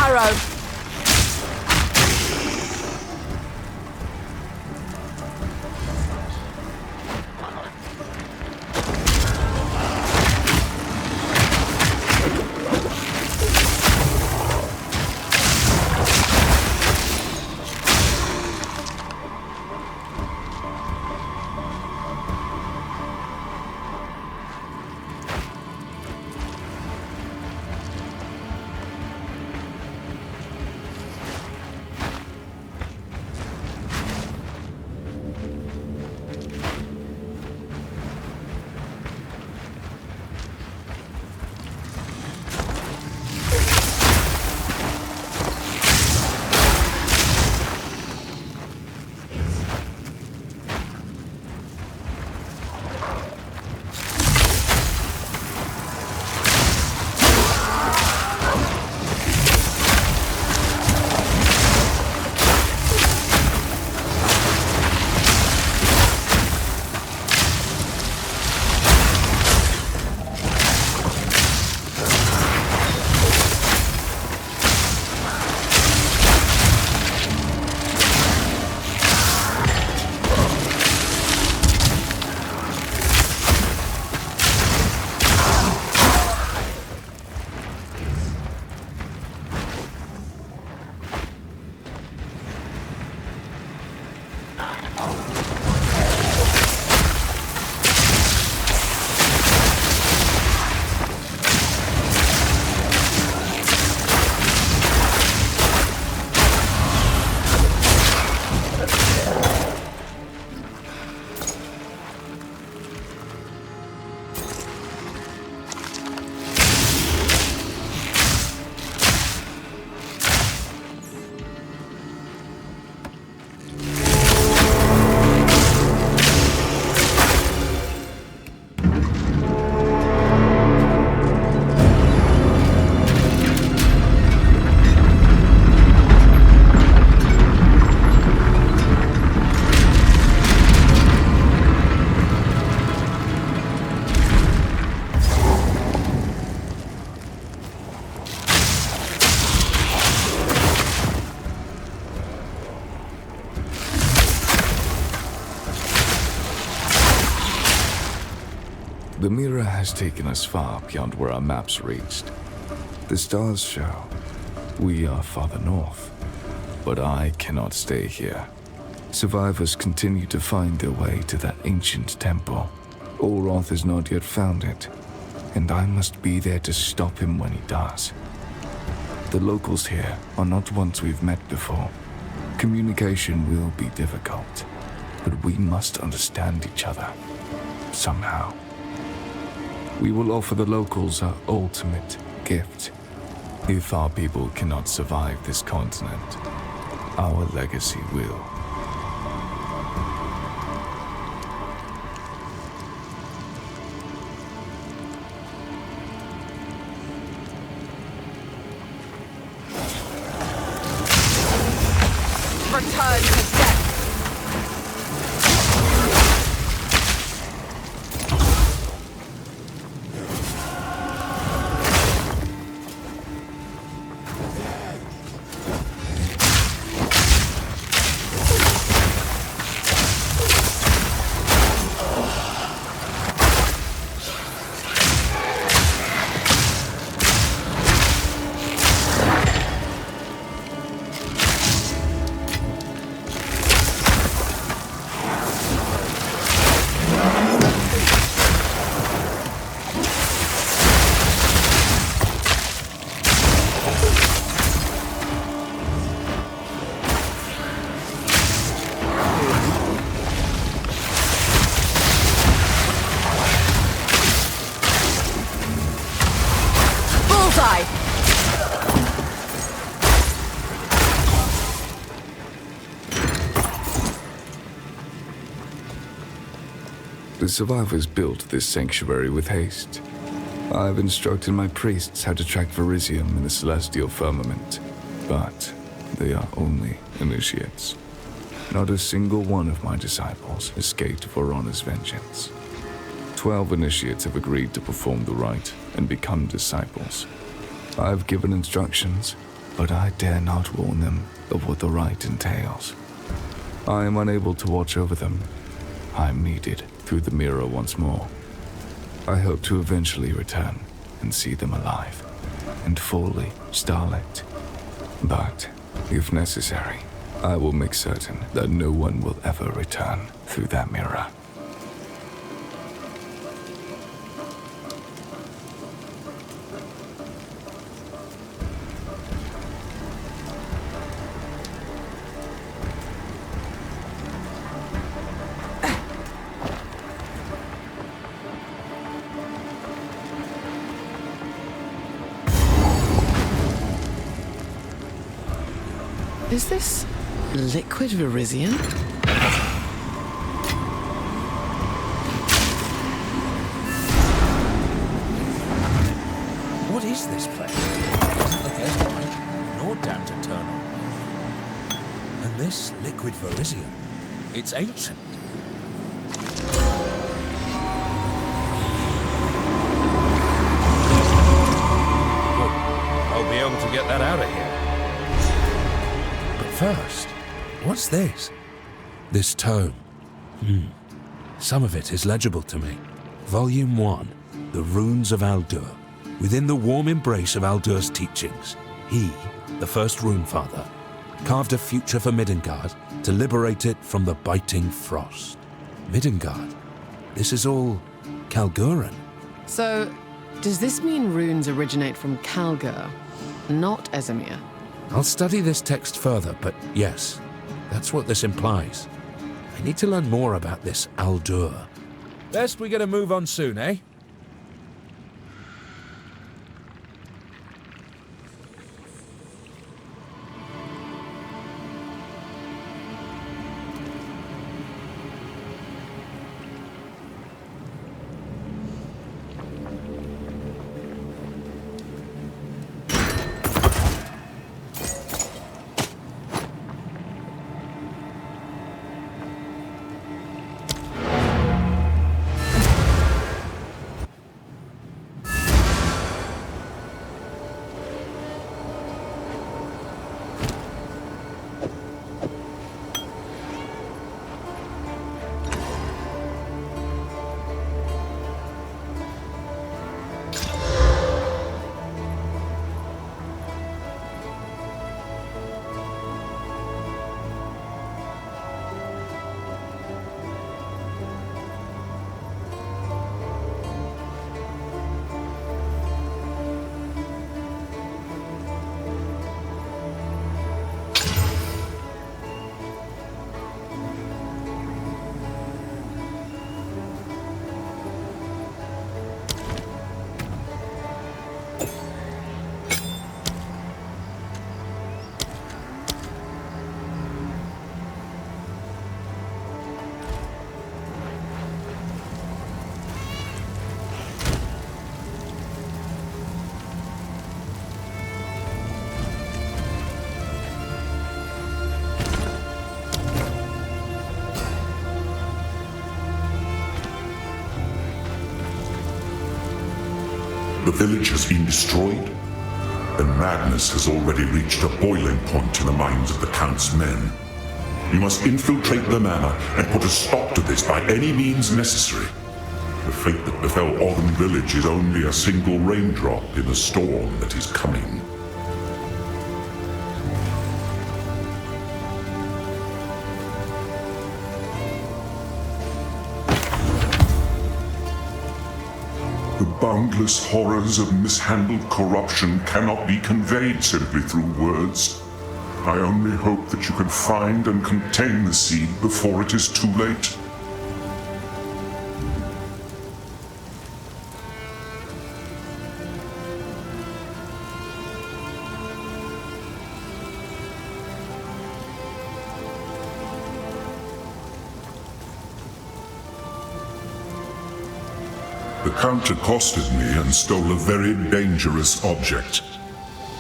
Arrow! The mirror has taken us far beyond where our maps reached. The stars show we are farther north, but I cannot stay here. Survivors continue to find their way to that ancient temple. Olroth has not yet found it, and I must be there to stop him when he does. The locals here are not ones we've met before. Communication will be difficult, but we must understand each other, somehow. We will offer the locals our ultimate gift. If our people cannot survive this continent, our legacy will. Return to death! The survivors built this sanctuary with haste. I've instructed my priests how to track Verisium in the celestial firmament, but they are only initiates. Not a single one of my disciples escaped Vorona's vengeance. 12 initiates have agreed to perform the rite and become disciples. I've given instructions, but I dare not warn them of what the rite entails. I am unable to watch over them. I am needed through the mirror once more. I hope to eventually return and see them alive and fully starlit. But, if necessary, I will make certain that no one will ever return through that mirror. Is this liquid Verisium? What is this place? It doesn't look airtight, nor damp to turn on. And this liquid Verisium, it's ancient. I'll be able to get that out of here. First, what's this? This tome. Some of it is legible to me. Volume 1, The Runes of Aldur. Within the warm embrace of Aldur's teachings, he, the first Rune Father, carved a future for Midgard to liberate it from the biting frost. Midgard? This is all Kalguran. So, does this mean runes originate from Kalgur, not Esamir? I'll study this text further, but yes, that's what this implies. I need to learn more about this Aldur. Best we get a move on soon, eh? the village has been destroyed, then madness has already reached a boiling point in the minds of the Count's men. You must infiltrate the manor and put a stop to this by any means necessary. The fate that befell Ogden Village is only a single raindrop in the storm that is coming. The boundless horrors of mishandled corruption cannot be conveyed simply through words. I only hope that you can find and contain the seed before it is too late. The Count accosted me and stole a very dangerous object.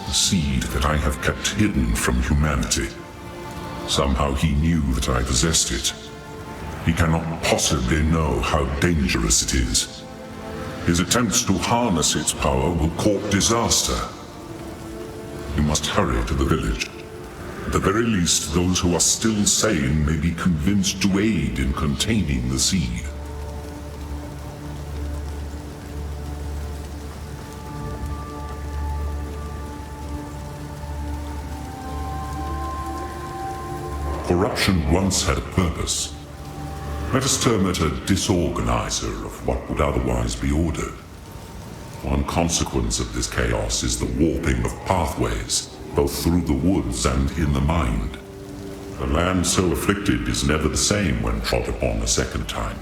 A seed that I have kept hidden from humanity. Somehow he knew that I possessed it. He cannot possibly know how dangerous it is. His attempts to harness its power will court disaster. You must hurry to the village. At the very least, those who are still sane may be convinced to aid in containing the seed. Corruption once had a purpose. Let us term it a disorganizer of what would otherwise be ordered. One consequence of this chaos is the warping of pathways, both through the woods and in the mind. The land so afflicted is never the same when trod upon a second time.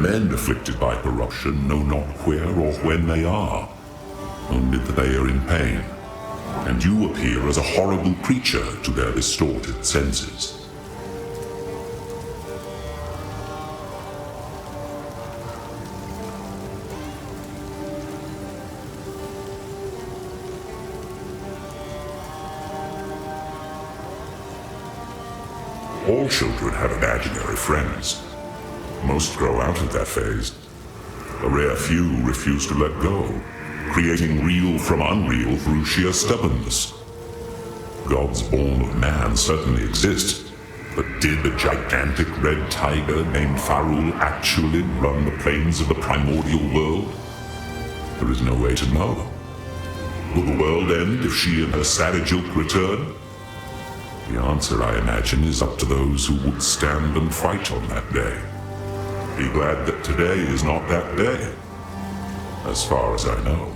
Men afflicted by corruption know not where or when they are, only that they are in pain. And you appear as a horrible creature to their distorted senses. All children have imaginary friends. Most grow out of that phase. A rare few refuse to let go, creating real from unreal through sheer stubbornness. Gods born of man certainly exist, but did a gigantic red tiger named Farul actually run the plains of the primordial world? There is no way to know. Will the world end if she and her savage ilk return? The answer, I imagine, is up to those who would stand and fight on that day. Be glad that today is not that day, as far as I know.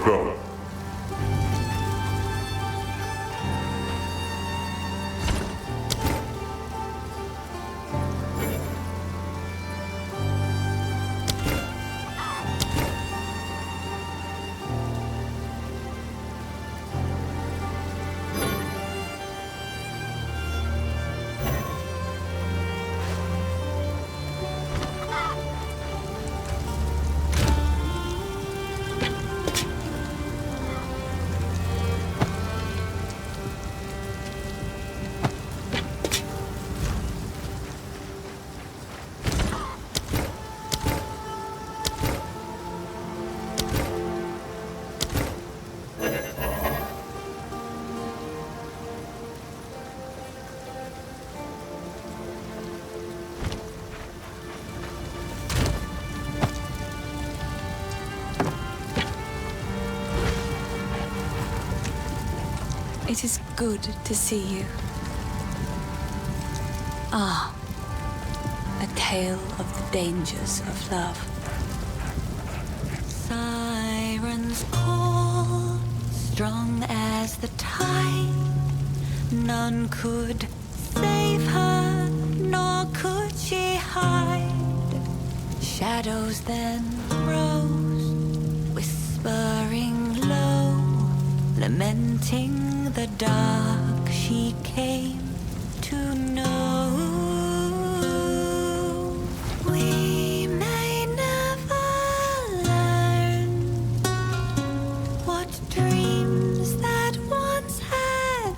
Go. It is good to see you. Ah, a tale of the dangers of love. Sirens call, strong as the tide. None could save her, nor could she hide. Shadows then rose, whispering low, lamenting the dark she came to know. We may never learn what dreams that once had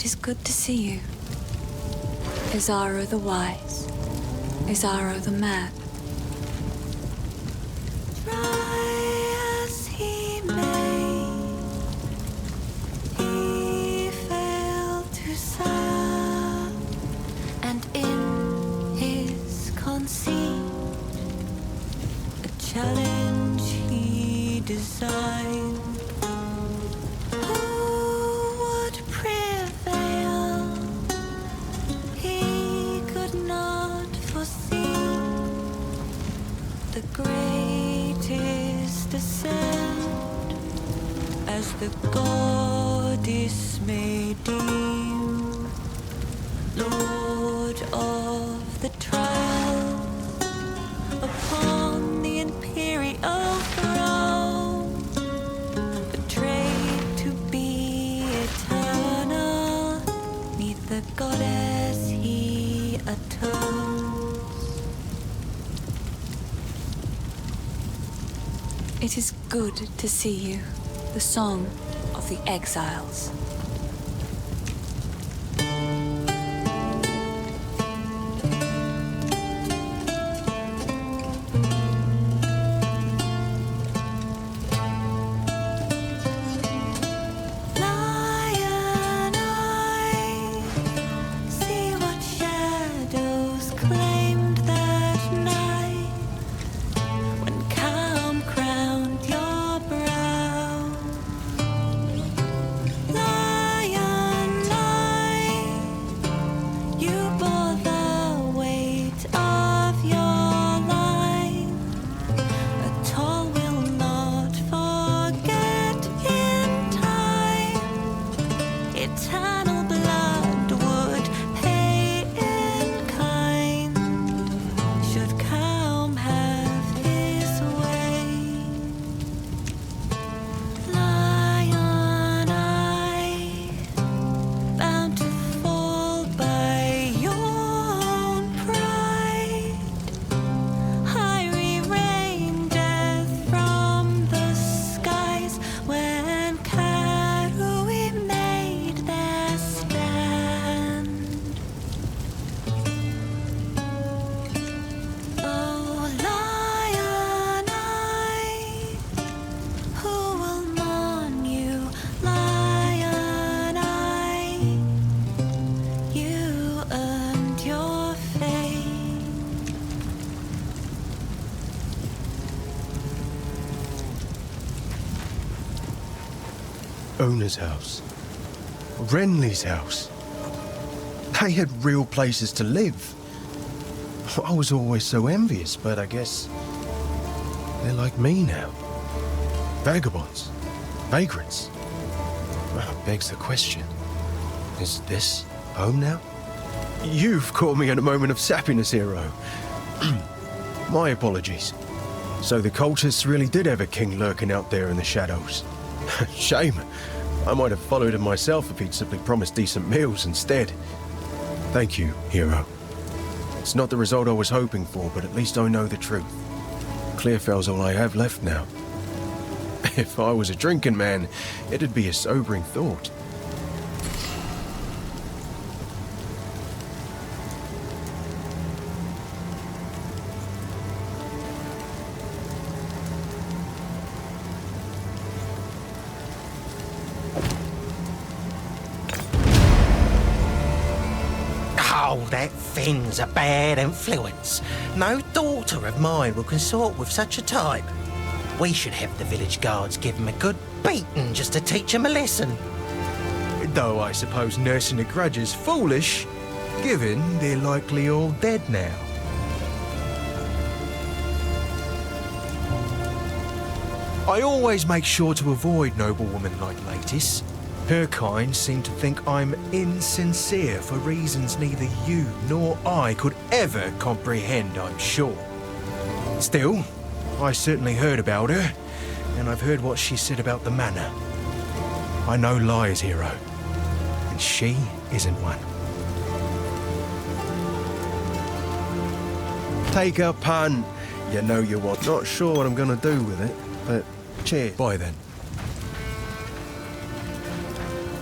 It is good to see you. Izaro the wise, Izaro the mad. Try as he may, he failed to serve, and in his conceit, a challenge he designed. The greatest descent, as the goddess may deem, Lord of the trials upon the imperial throne, betrayed to be eternal, 'neath the goddess he atones. It is good to see you, the song of the exiles. Owner's house. Renly's house. They had real places to live. I was always so envious, but I guess they're like me now. Vagabonds. Vagrants. Well, begs the question. Is this home now? You've caught me in a moment of sappiness, hero. My apologies. So the cultists really did have a king lurking out there in the shadows. Shame. I might have followed him myself if he'd simply promised decent meals instead. Thank you, hero. It's not the result I was hoping for, but at least I know the truth. Clearfell's all I have left now. If I was a drinking man, it'd be a sobering thought. Oh, that Finn's a bad influence. No daughter of mine will consort with such a type. We should have the village guards give him a good beating just to teach him a lesson. Though I suppose nursing a grudge is foolish, given they're likely all dead now. I always make sure to avoid noblewomen like Latis. Her kind seem to think I'm insincere for reasons neither you nor I could ever comprehend, I'm sure. Still, I certainly heard about her, and I've heard what she said about the manor. I know lies, hero, and she isn't one. Take a punt. You know you want. Not sure what I'm gonna do with it, but cheers. Bye then.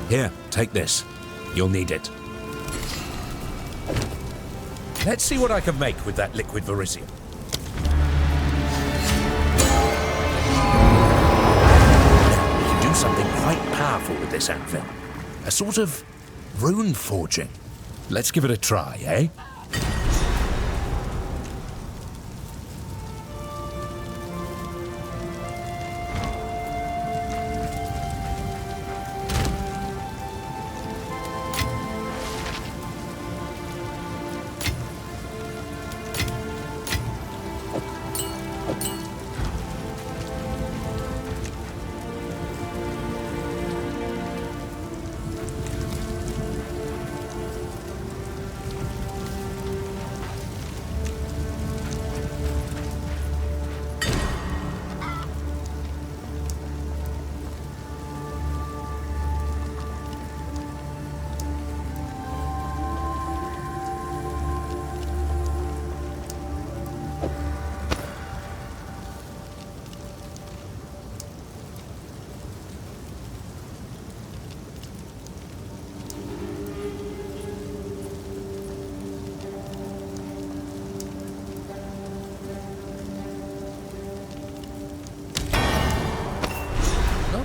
Here, take this. You'll need it. Let's see what I can make with that liquid verisium. Now, we can do something quite powerful with this anvil. A sort of rune forging. Let's give it a try, eh?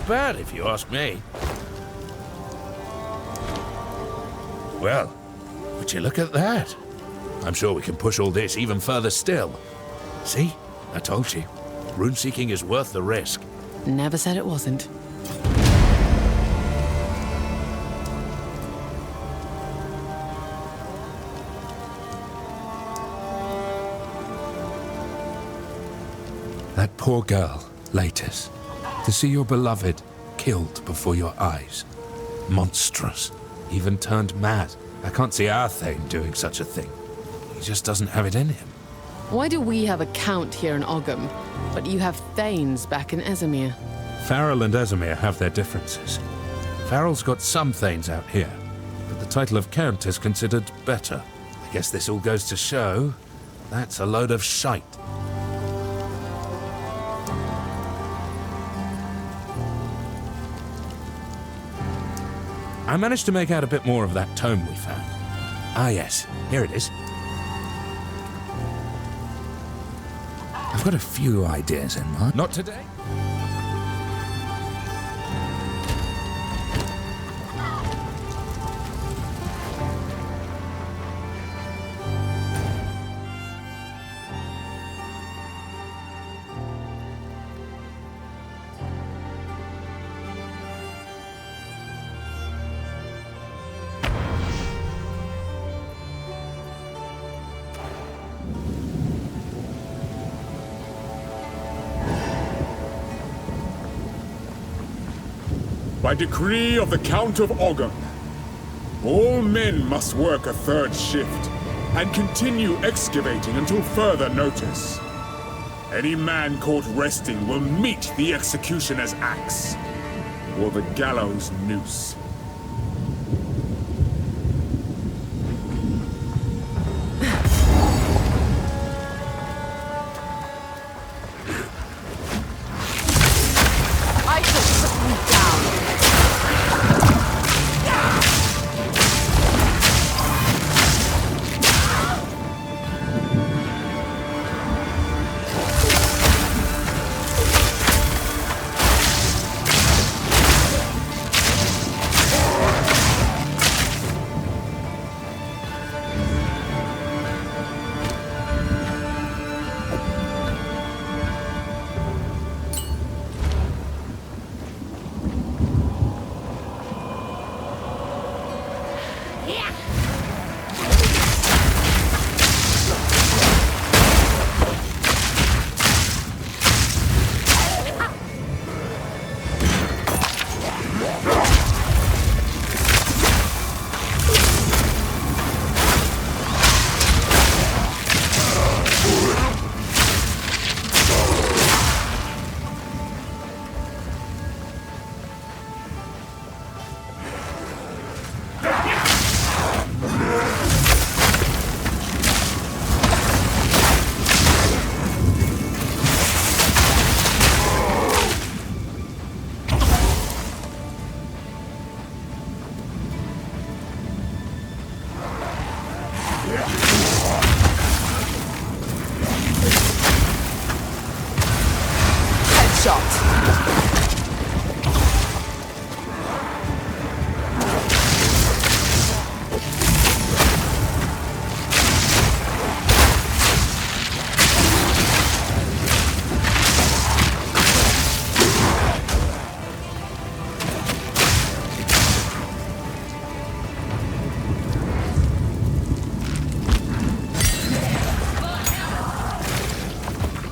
Bad, if you ask me. Well, would you look at that? I'm sure we can push all this even further still. See? I told you. Rune-seeking is worth the risk. Never said it wasn't. That poor girl, Latus. To see your beloved killed before your eyes. Monstrous. Even turned mad. I can't see our Thane doing such a thing. He just doesn't have it in him. Why do we have a count here in Ogham, but you have Thanes back in Esamir? Farrell and Esamir have their differences. Farrell's got some Thanes out here, but the title of Count is considered better. I guess this all goes to show that's a load of shite. I managed to make out a bit more of that tome we found. Ah yes, here it is. I've got a few ideas in mind. Not today? By decree of the Count of Ogham, all men must work a third shift and continue excavating until further notice. Any man caught resting will meet the executioner's axe or the gallows noose.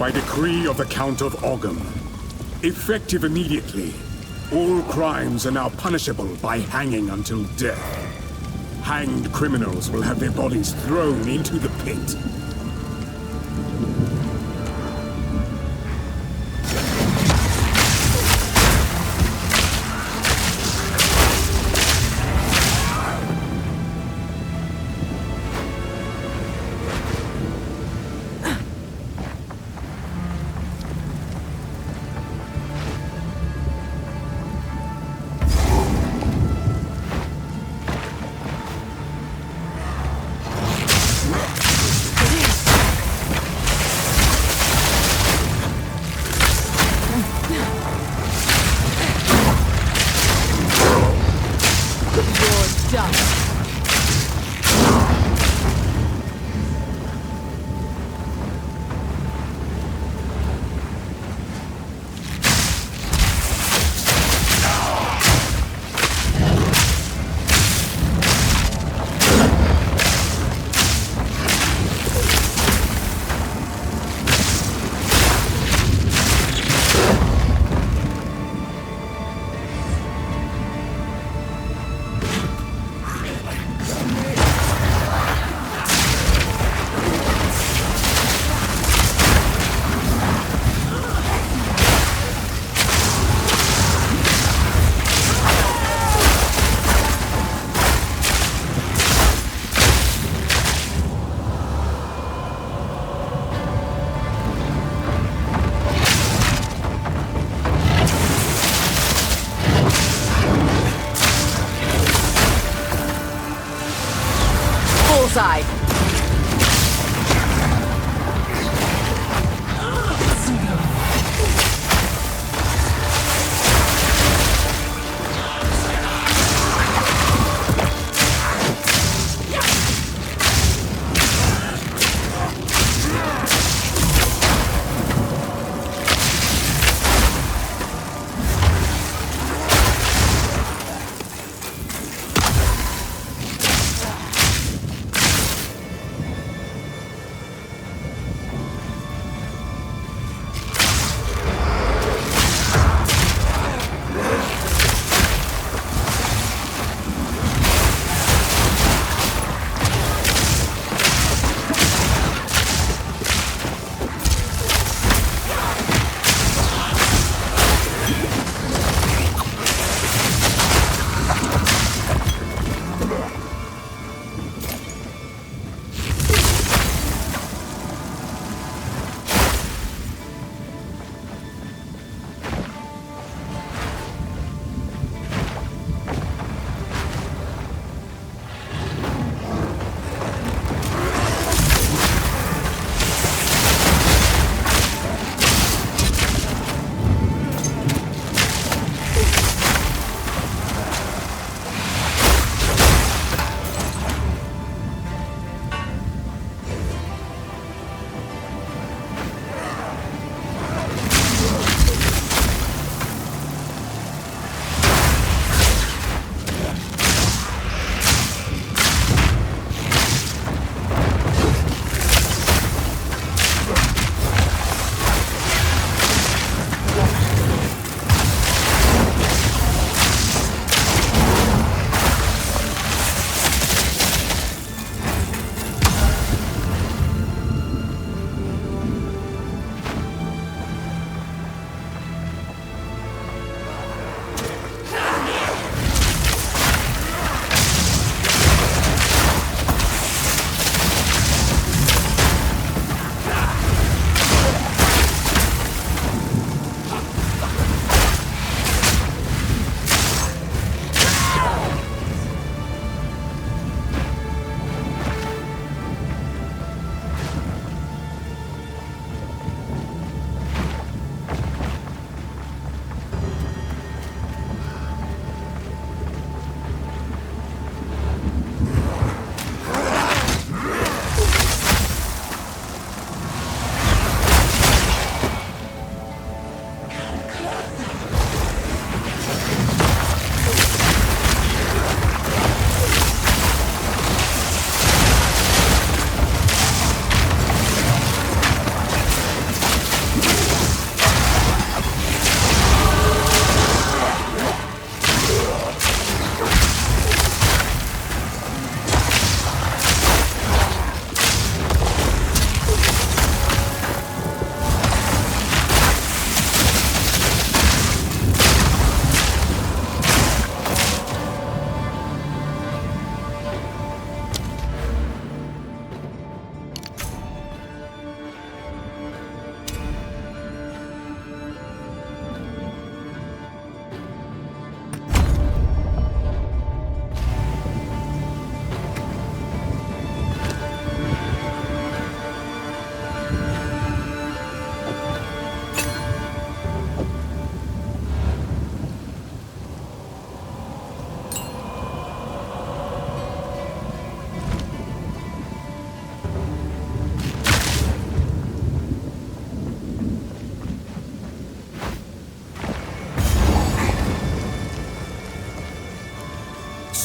By decree of the Count of Ogham. Effective immediately. All crimes are now punishable by hanging until death. Hanged criminals will have their bodies thrown into the pit.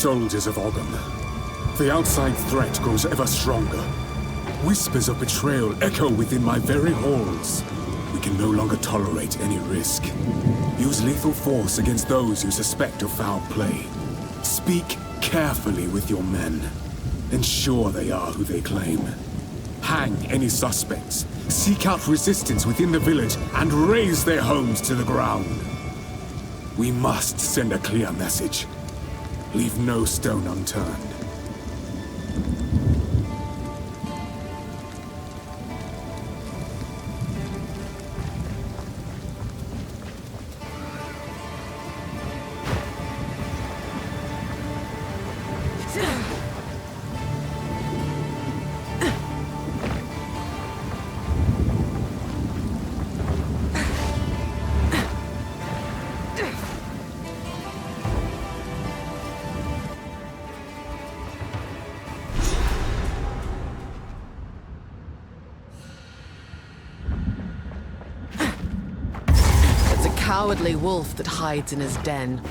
soldiers of Ogham. The outside threat grows ever stronger. Whispers of betrayal echo within my very halls. We can no longer tolerate any risk. Use lethal force against those you suspect of foul play. Speak carefully with your men. Ensure they are who they claim. Hang any suspects. Seek out resistance within the village and raze their homes to the ground. We must send a clear message. Leave no stone unturned. Cowardly wolf that hides in his den.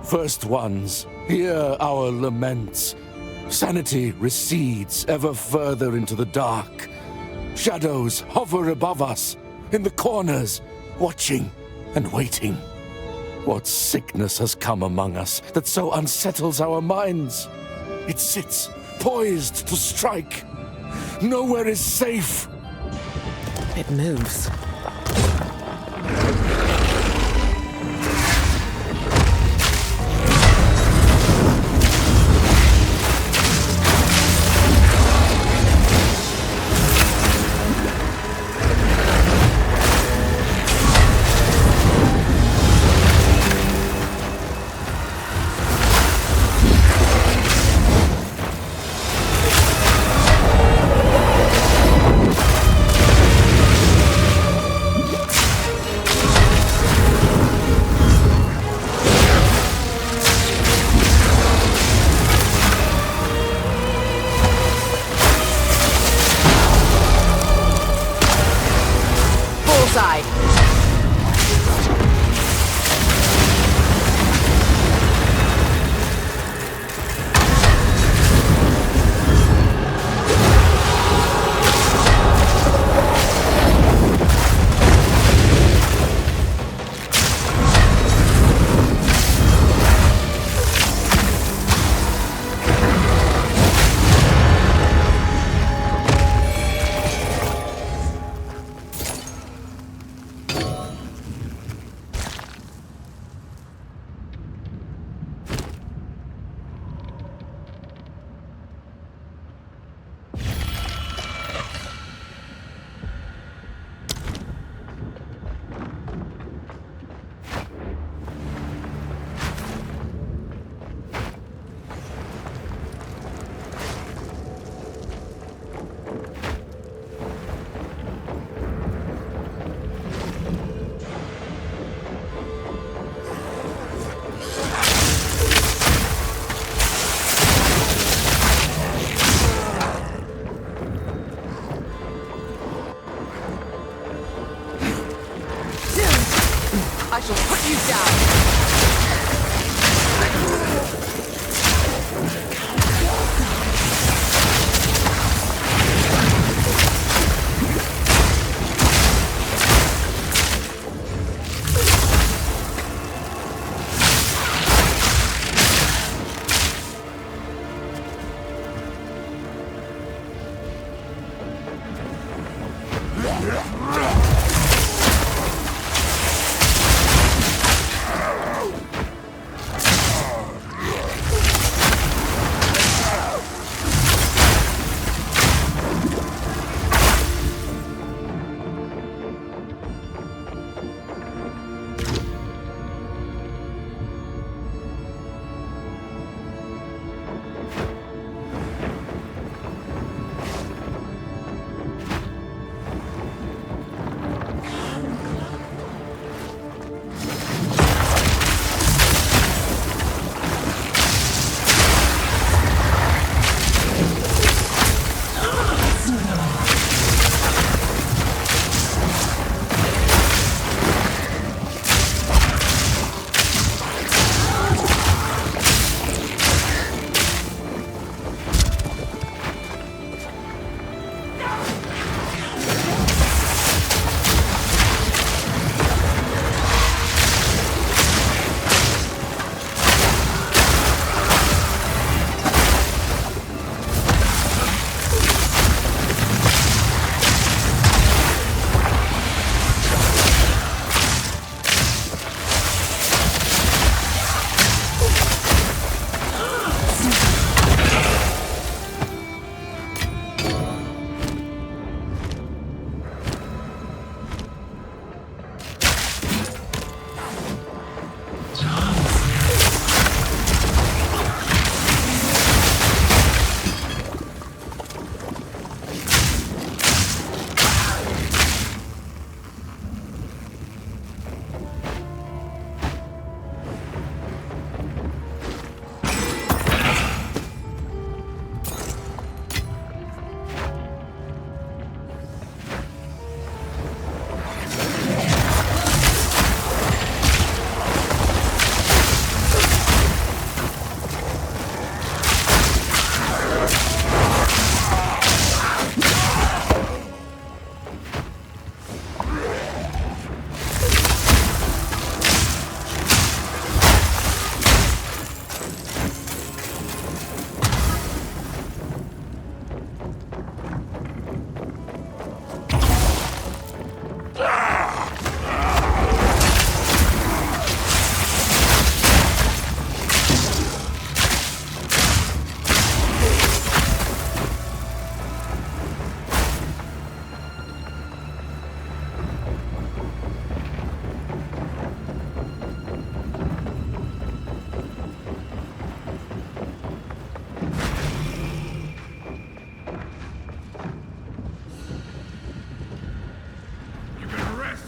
First ones, hear our laments. Sanity recedes ever further into the dark. Shadows hover above us, in the corners, watching and waiting. What sickness has come among us that so unsettles our minds? It sits, poised to strike. Nowhere is safe. It moves. I shall put you down!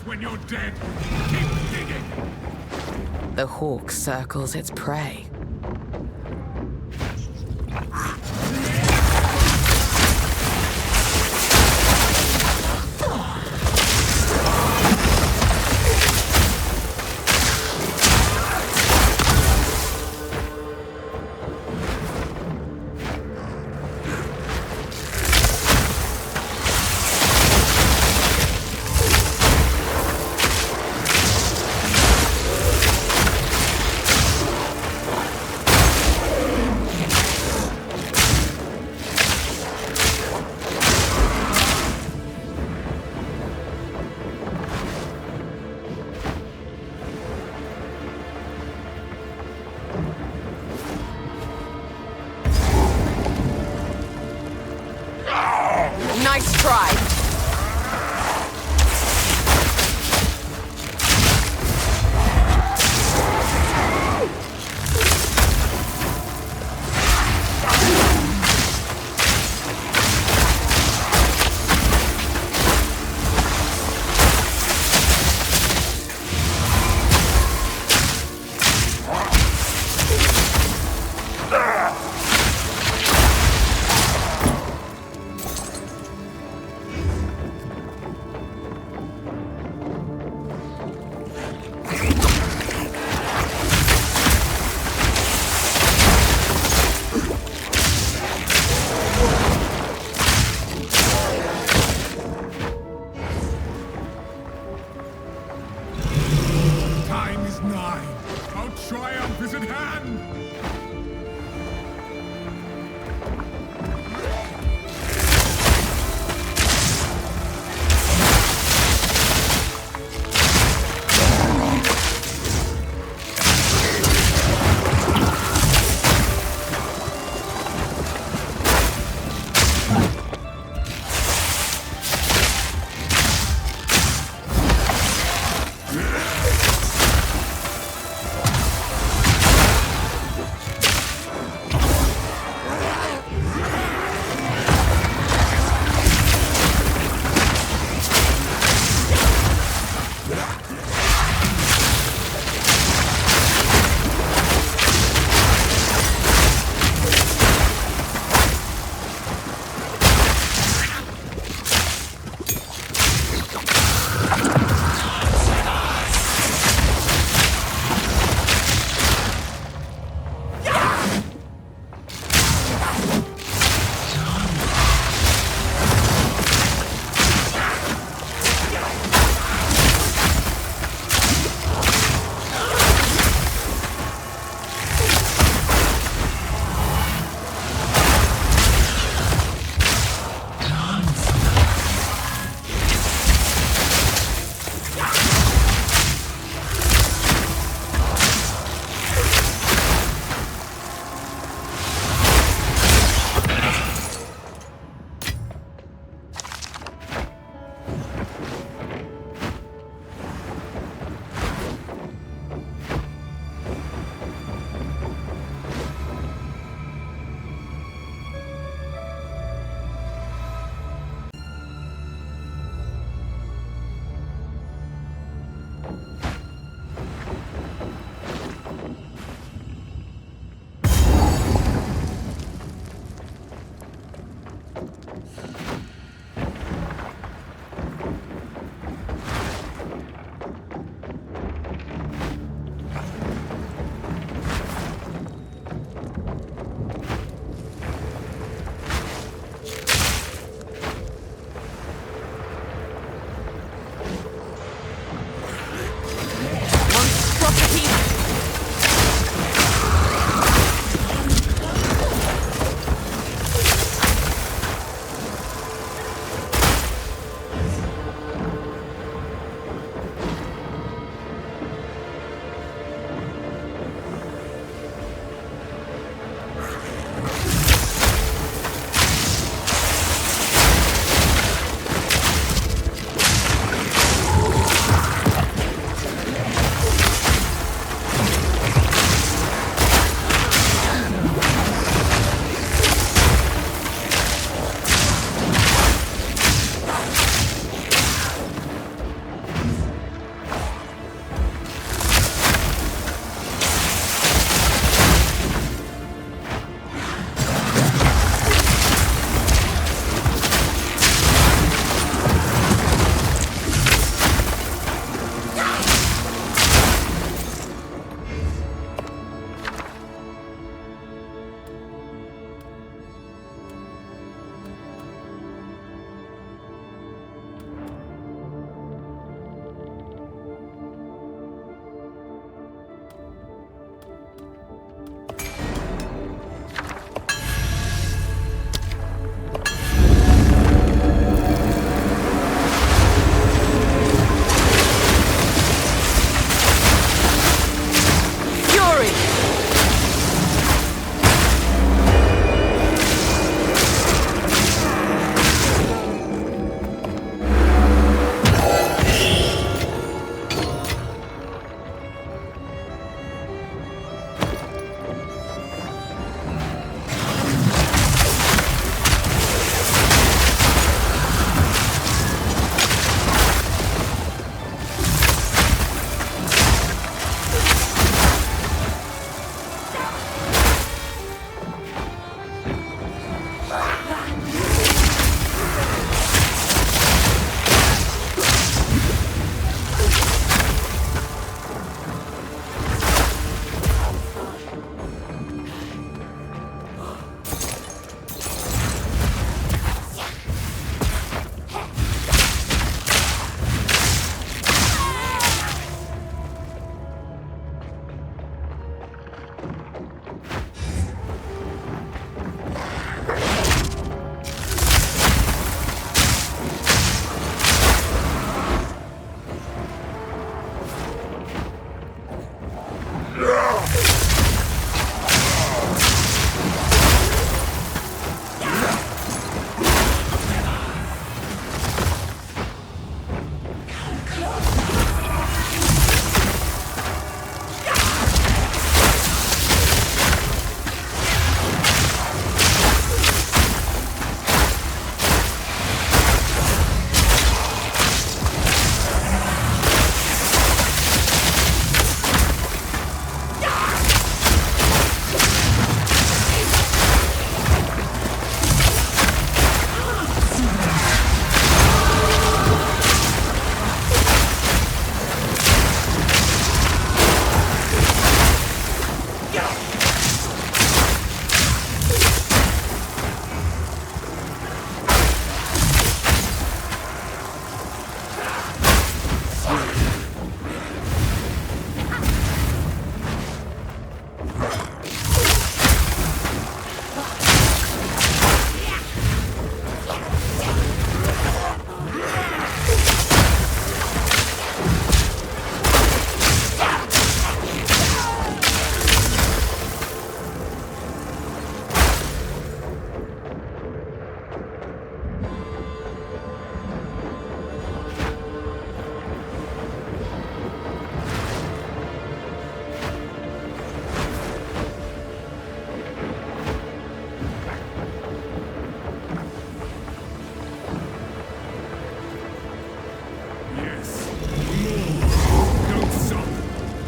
when you're dead. Keep digging. The hawk circles its prey. triumph is at hand!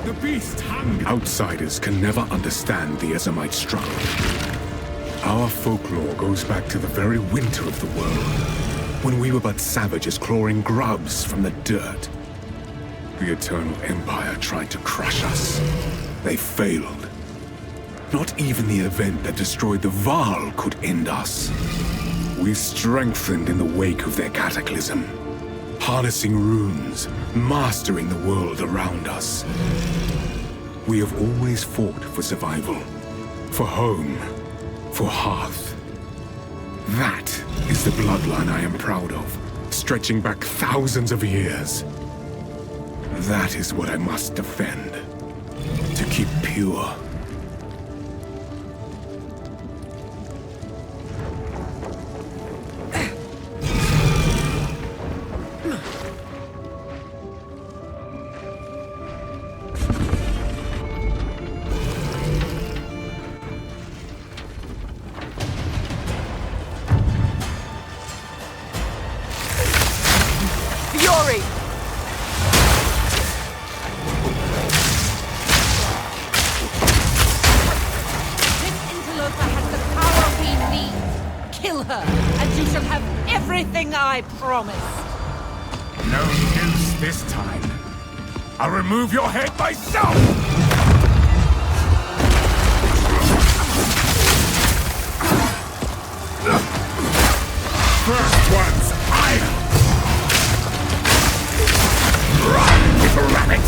The beast hung. Outsiders can never understand the Ezomite struggle. Our folklore goes back to the very winter of the world, when we were but savages clawing grubs from the dirt. The Eternal Empire tried to crush us. They failed. Not even the event that destroyed the Vaal could end us. We strengthened in the wake of their cataclysm, harnessing runes, mastering the world around us. We have always fought for survival, for home, for hearth. That is the bloodline I am proud of, stretching back thousands of years. That is what I must defend, to keep pure. I promise. No use this time. I'll remove your head myself! First one's iron! Run, little rabbit!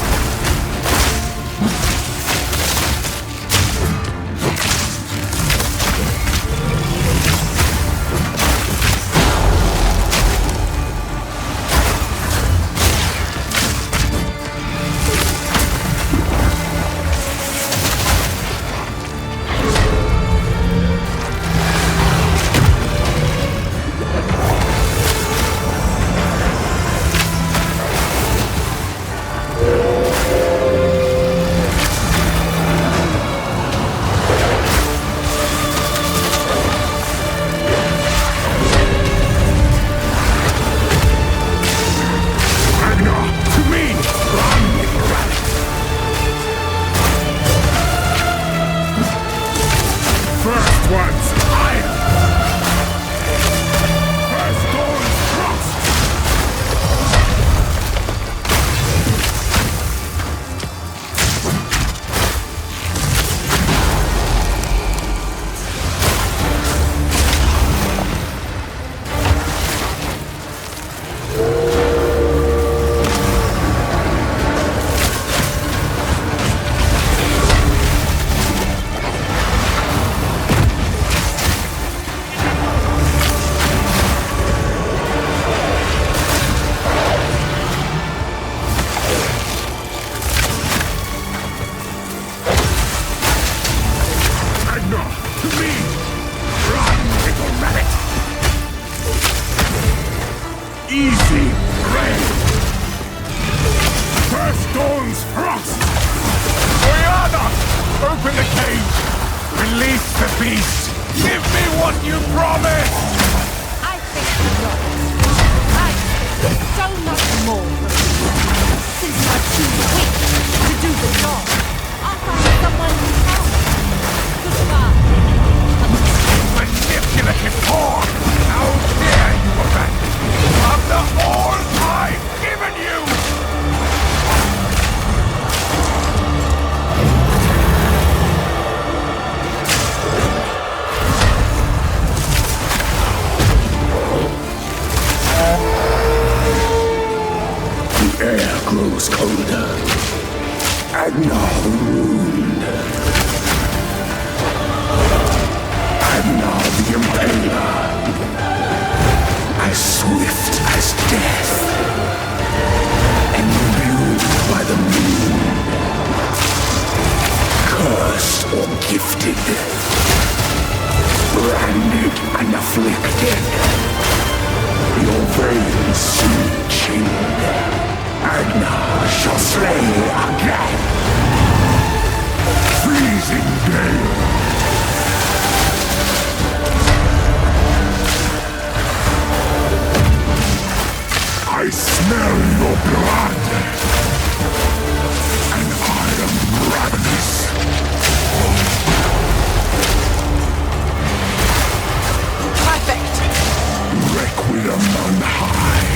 I smell your blood, and I am ravenous. Perfect! Requiem on high.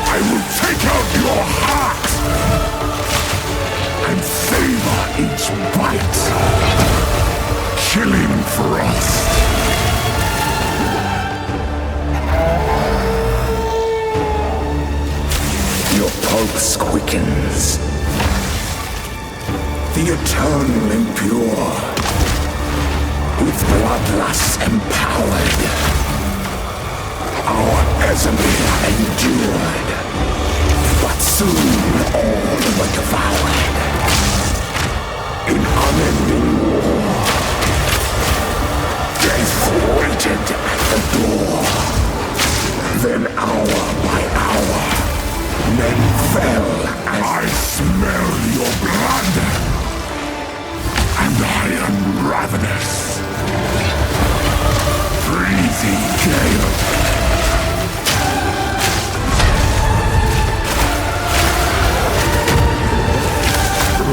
I will take out your heart and savor each bite. Chilling frost. Your pulse quickens. The eternal impure, with bloodlust empowered. Our Ezemir endured, but soon all were devoured. In unending war, death waited at the door. Then hour by hour, men fell as I smell your blood, and I am ravenous. Freezing gale.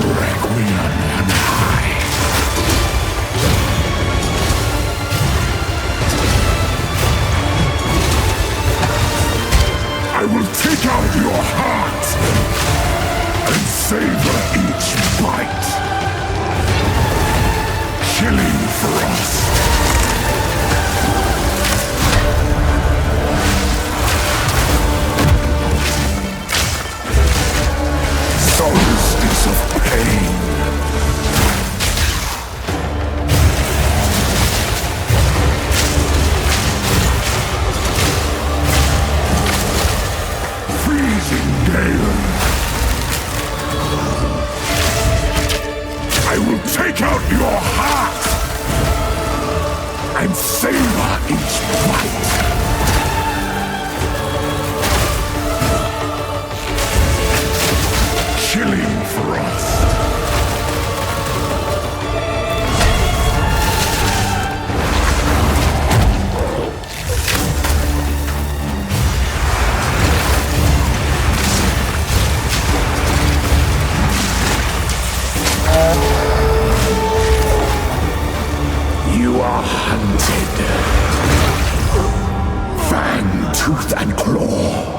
Requiem on high. I will take out your heart and savor each bite. Chilling frost. Solstice of pain. Freezing gale. I will take out your heart and savor each bite. Chilling frost. You are hunted. Fang, tooth, and claw.